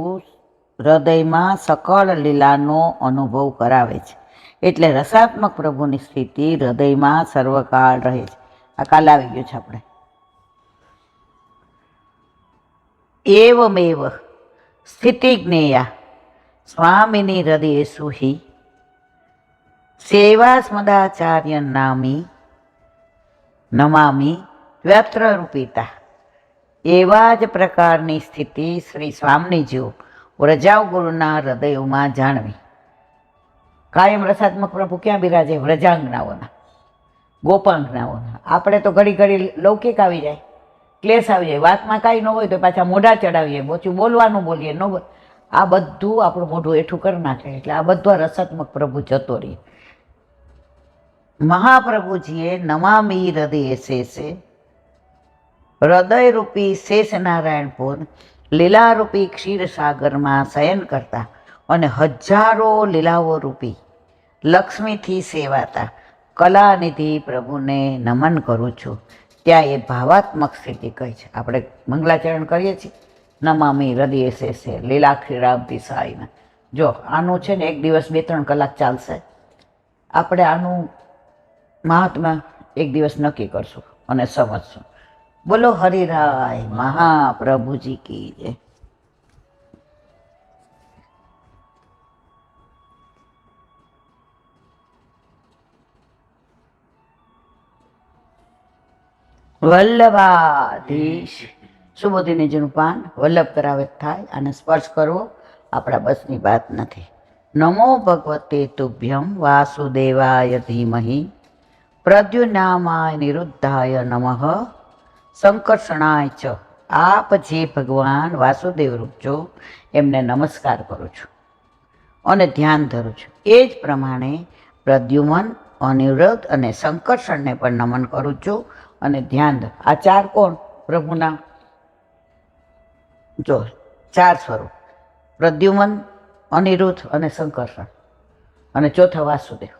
[SPEAKER 1] હૃદયમાં સકળ લીલાનો અનુભવ કરાવે છે. એટલે રસાત્મક પ્રભુની સ્થિતિ હૃદયમાં સર્વકાળ રહે છે. આ કાલ આવી ગયું છે આપણે. એવમેવ સ્થિતિ જ્ઞેયા સ્વામિની હૃદયેષુ હિ સેવા સ્મદાચાર્ય નામી નમામી વ્યત્ર રૂપિતા. એવા જ પ્રકારની સ્થિતિ શ્રી સ્વામીજીઓ વ્રજાવ ગુરુના હૃદયોમાં જાણવી. કાયમ રસાત્મક પ્રભુ ક્યાં બિરાજે? વ્રજાંગનાઓના, ગોપાંગનાઓના. આપણે તો ઘડી ઘડી લૌકિક આવી જાય, ક્લેશ આવી જાય, વાતમાં કાંઈ ન હોય તો પાછા મોઢા ચડાવીએ, ઓછું બોલવાનું બોલીએ, ન બોલ. આ બધું આપણું મોઢું એઠું કરી નાખે. એટલે આ બધું રસાત્મક પ્રભુ જતો રહે. મહાપ્રભુજીએ નમામી હૃદય શેષે હૃદયરૂપી શેષ નારાયણપુર લીલારૂપી ક્ષીરસાગરમાં શયન કરતા અને હજારો લીલાઓ રૂપી લક્ષ્મીથી સેવાતા કલાનિધિ પ્રભુને નમન કરું છું. ત્યાં એ ભાવાત્મક સ્થિતિ કહી છે. આપણે મંગલાચરણ કરીએ છીએ, નમામી હૃદય શેષે લીલાક્ષી રામતી સાઈના. જો આનું છે ને 1 દિવસ 2-3 કલાક ચાલશે. આપણે આનું મહાત્મા 1 દિવસ નક્કી કરશું અને સમજશું. બોલો હરિરાય મહાપ્રભુજી કી જય. વલ્લભાધીશ સુબોધિનીજીનું પાન વલ્લભ કરાવે થાય અને સ્પર્શ કરવો આપણા બસની વાત નથી. નમો ભગવતે તુભ્યમ વાસુદેવાય ધીમહિ પ્રદ્યુનામાય નિરુદ્ધાય નમઃ સંકર્ષણાય ચ. આપ જે ભગવાન વાસુદેવ રૂપ છો એમને નમસ્કાર કરું છું અને ધ્યાન ધરું છું. એ જ પ્રમાણે પ્રદ્યુમન, અનિરુદ્ધ અને સંકર્ષણને પણ નમન કરું છું અને ધ્યાન ધર. આ ચાર કોણ પ્રભુના? જો ચાર સ્વરૂપ: પ્રદ્યુમન, અનિરુદ્ધ અને સંકર્ષણ, અને ચોથા વાસુદેવ.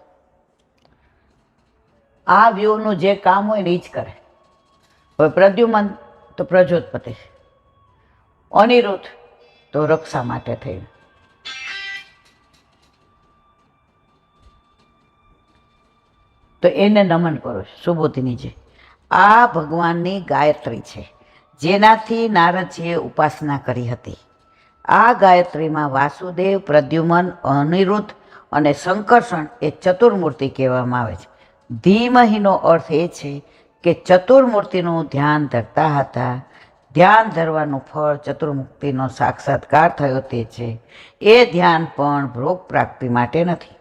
[SPEAKER 1] આ વ્યૂહનું જે કામ હોય ને એ જ કરે. હવે પ્રદ્યુમન તો પ્રજોતપતિ, અનિરુદ્ધ તો રક્ષા માટે થયું, તો એને નમન કરો છો સુબોધિનીજી. આ ભગવાનની ગાયત્રી છે જેનાથી નારદજીએ ઉપાસના કરી હતી. આ ગાયત્રીમાં વાસુદેવ, પ્રદ્યુમન, અનિરુદ્ધ અને સંકર્ષણ એ ચતુર્મૂર્તિ કહેવામાં આવે છે. ધીમહીનો અર્થ એ છે કે ચતુર્મૂર્તિનું ધ્યાન ધરતા હતા. ધ્યાન ધરવાનું ફળ ચતુર્મુક્તિનો સાક્ષાત્કાર થયો તે છે. એ ધ્યાન પણ ભોગ પ્રાપ્તિ માટે નથી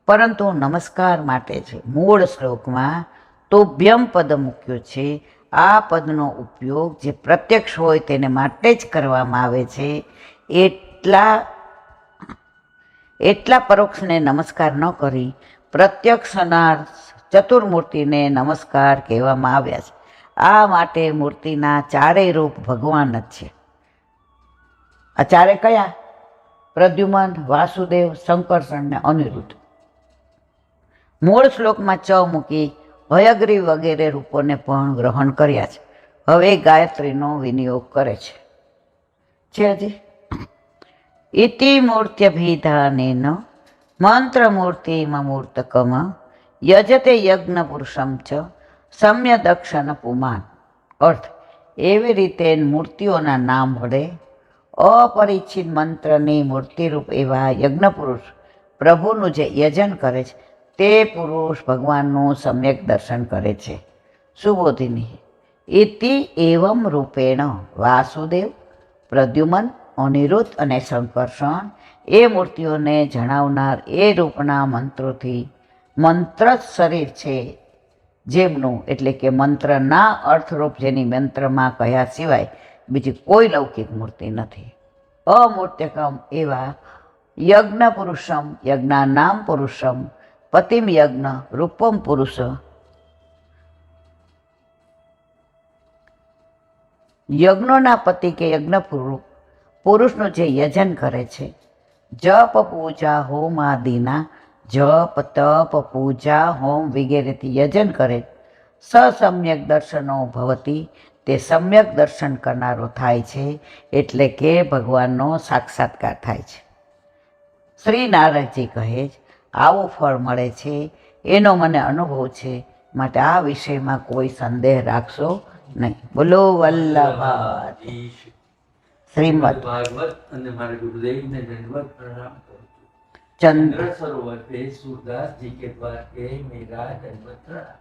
[SPEAKER 1] પરંતુ નમસ્કાર માટે છે. મૂળ શ્લોકમાં તોભ્યમ પદ મૂક્યું છે. આ પદનો ઉપયોગ જે પ્રત્યક્ષ હોય તેને માટે જ કરવામાં આવે છે. એટલા પરોક્ષને નમસ્કાર ન કરી પ્રત્યક્ષના ચતુર્મૂર્તિને નમસ્કાર કહેવામાં આવ્યા છે. આ માટે મૂર્તિના ચારેય રૂપ ભગવાન જ છે. આ ચારે કયા? પ્રદ્યુમન, વાસુદેવ, સંકર્ષણ ને અનિરુદ્ધ. મૂળ શ્લોકમાં ચ મૂકી હયગ્રીવ વગેરે રૂપોને પણ ગ્રહણ કર્યા છે. હવે ગાયત્રીનો વિનિયોગ કરે છે હજી. ઇતિ મૂર્ત્યભિધાનેન મંત્રમૂર્તિમૂર્તકમ યજતે યજ્ઞ પુરુષમ ચ સમ્યદક્ષન પુમાન. અર્થ: એવી રીતે મૂર્તિઓના નામ વડે અપરિચિત મંત્રની મૂર્તિરૂપ એવા યજ્ઞપુરુષ પ્રભુનું જે યજન કરે છે તે પુરુષ ભગવાનનું સમ્યક દર્શન કરે છે. સુબોધિની. ઇતિ એવમ રૂપેણ વાસુદેવ, પ્રદ્યુમન, અનિરુદ્ધ અને સંકર્ષણ એ મૂર્તિઓને જણાવનાર એ રૂપના મંત્રોથી મંત્ર શરીર છે જેમનું, એટલે કે મંત્રના અર્થરૂપ જેની મંત્રમાં કહ્યા સિવાય બીજી કોઈ લૌકિક મૂર્તિ નથી. અમૂર્ત્યકમ એવા યજ્ઞ પુરુષમ, યજ્ઞાનામ પુરુષમ, પતિમ યજ્ઞ રૂપમ પુરુષ. યજ્ઞોના પતિ કે યજ્ઞ પુરુષનું જે યજન કરે છે. જપ, પૂજા, હોમ આદિના જપ, તપ, પૂજા, હોમ વગેરેથી યજન કરે. સસમ્યક દર્શનો ભવતી, તે સમ્યક દર્શન કરનારો થાય છે, એટલે કે ભગવાનનો સાક્ષાત્કાર થાય છે. શ્રી નારદજી કહે છે, આવું ફળ મળે છે એનો મને અનુભવ છે, માટે આ વિષયમાં કોઈ સંદેહ રાખશો નહીં. બોલો વલ્લભાધીશ. શ્રીમદ
[SPEAKER 2] ભાગવત અને મારા गुरुदेव ने दंडवत प्रणाम करूं છું.
[SPEAKER 1] ચંદ્ર
[SPEAKER 2] चंद्र सरोवर पे सूरदास जी के द्वार पे मेरा दंडवत प्रणाम.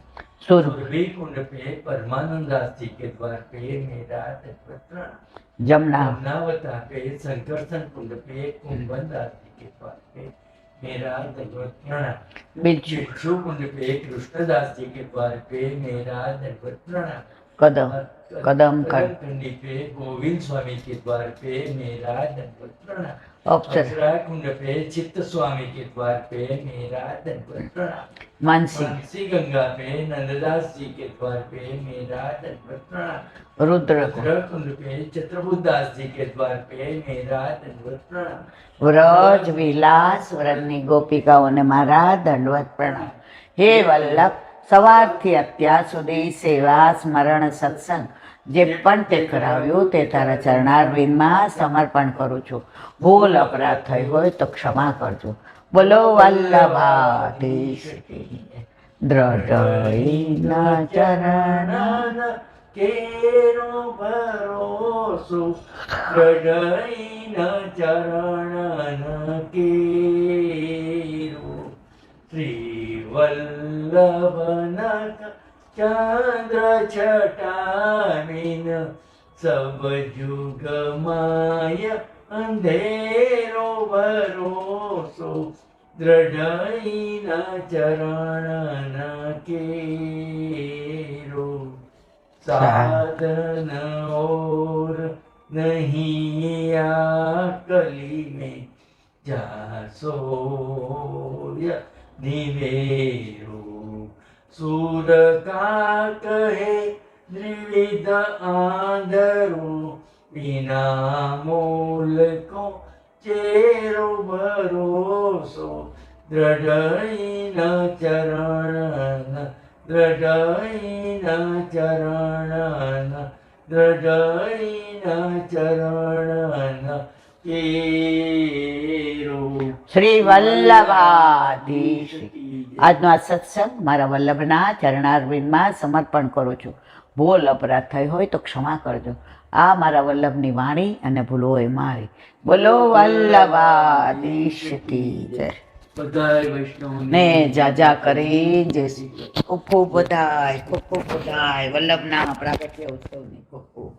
[SPEAKER 1] સુર
[SPEAKER 2] सुरभि कुंड पे परमानंद दास जी के द्वार पे मेरा दंडवत प्रणाम.
[SPEAKER 1] જમના
[SPEAKER 2] यमुनावता पे संकर्षण कुंड पे कुंभन दास जी के द्वार पे मेरा दंडवत प्रणाम.
[SPEAKER 1] બીજું
[SPEAKER 2] भिक्षु कुंड पे कृष्णदास जी के द्वार पे मेरा दंडवत प्रणाम.
[SPEAKER 1] કદમ कदम कर
[SPEAKER 2] कंडी पे गोविंद स्वामी के द्वार पे मेरा दंडवत प्रणाम.
[SPEAKER 1] अप्सर
[SPEAKER 2] अक्षरा कुंड पे चित्त स्वामी के द्वार पे मेरा दंडवत प्रणाम.
[SPEAKER 1] मानसी
[SPEAKER 2] बंसी गंगा पे नंददास जी के द्वार पे मेरा दंडवत प्रणाम.
[SPEAKER 1] रुद्र
[SPEAKER 2] रुद्र कुंड पे चित्रबुद्धास जी के द्वार पे मेरा दंडवत प्रणाम.
[SPEAKER 1] વ્રજ વિલાસ વ્રજની ગોપિકાઓને મારા દંડવત પ્રણામ. હે વલ્લભ, સવારથી અત્યાર સુધી સેવા, સ્મરણ, સત્સંગ જે પણ તે કરાવ્યું તે તારા ચરણારવિંદમાં સમર્પણ કરું છું. ભૂલ અપરાધ થઈ હોય તો ક્ષમા કરજો. બોલો વલ્લભાધીશ. દ્રઢઈના ચરણ
[SPEAKER 2] કેરો ભરોસો હૃદયના ચરણ કેરો. શ્રી વલ્લભના ચંદ્ર છટામીન સબ જુગ માય અંધેરો ભરોસો દ્રઢઈના ચરણ કેરો. साधन और नहीं आ कली में जासोय निवेरो सूर का कहे त्रिविध आंधरो बिना मूल को चेरो भरोसो दृढ़ चरण दृढ़ चरण दृढ़ चरण केरो
[SPEAKER 1] શ્રી વલ્લભાધીશ. આજનો આ સત્સંગ મારા વલ્લભના ચરણારવિંદમાં સમર્પણ કરું છું. ભૂલ અપરાધ થઈ હોય તો ક્ષમા કરજો. આ મારા વલ્લભની વાણી અને ભૂલો એ મારી. બોલો વલ્લભાધીશ કી જય.
[SPEAKER 2] બધાય વૈષ્ણવ
[SPEAKER 1] ને જાજા કરી જય શ્રી કૃષ્ણ. ખૂબ ખૂબ બધાય વલ્લભના પ્રાગટ્ય ઉત્સવની ખૂબ ખૂબ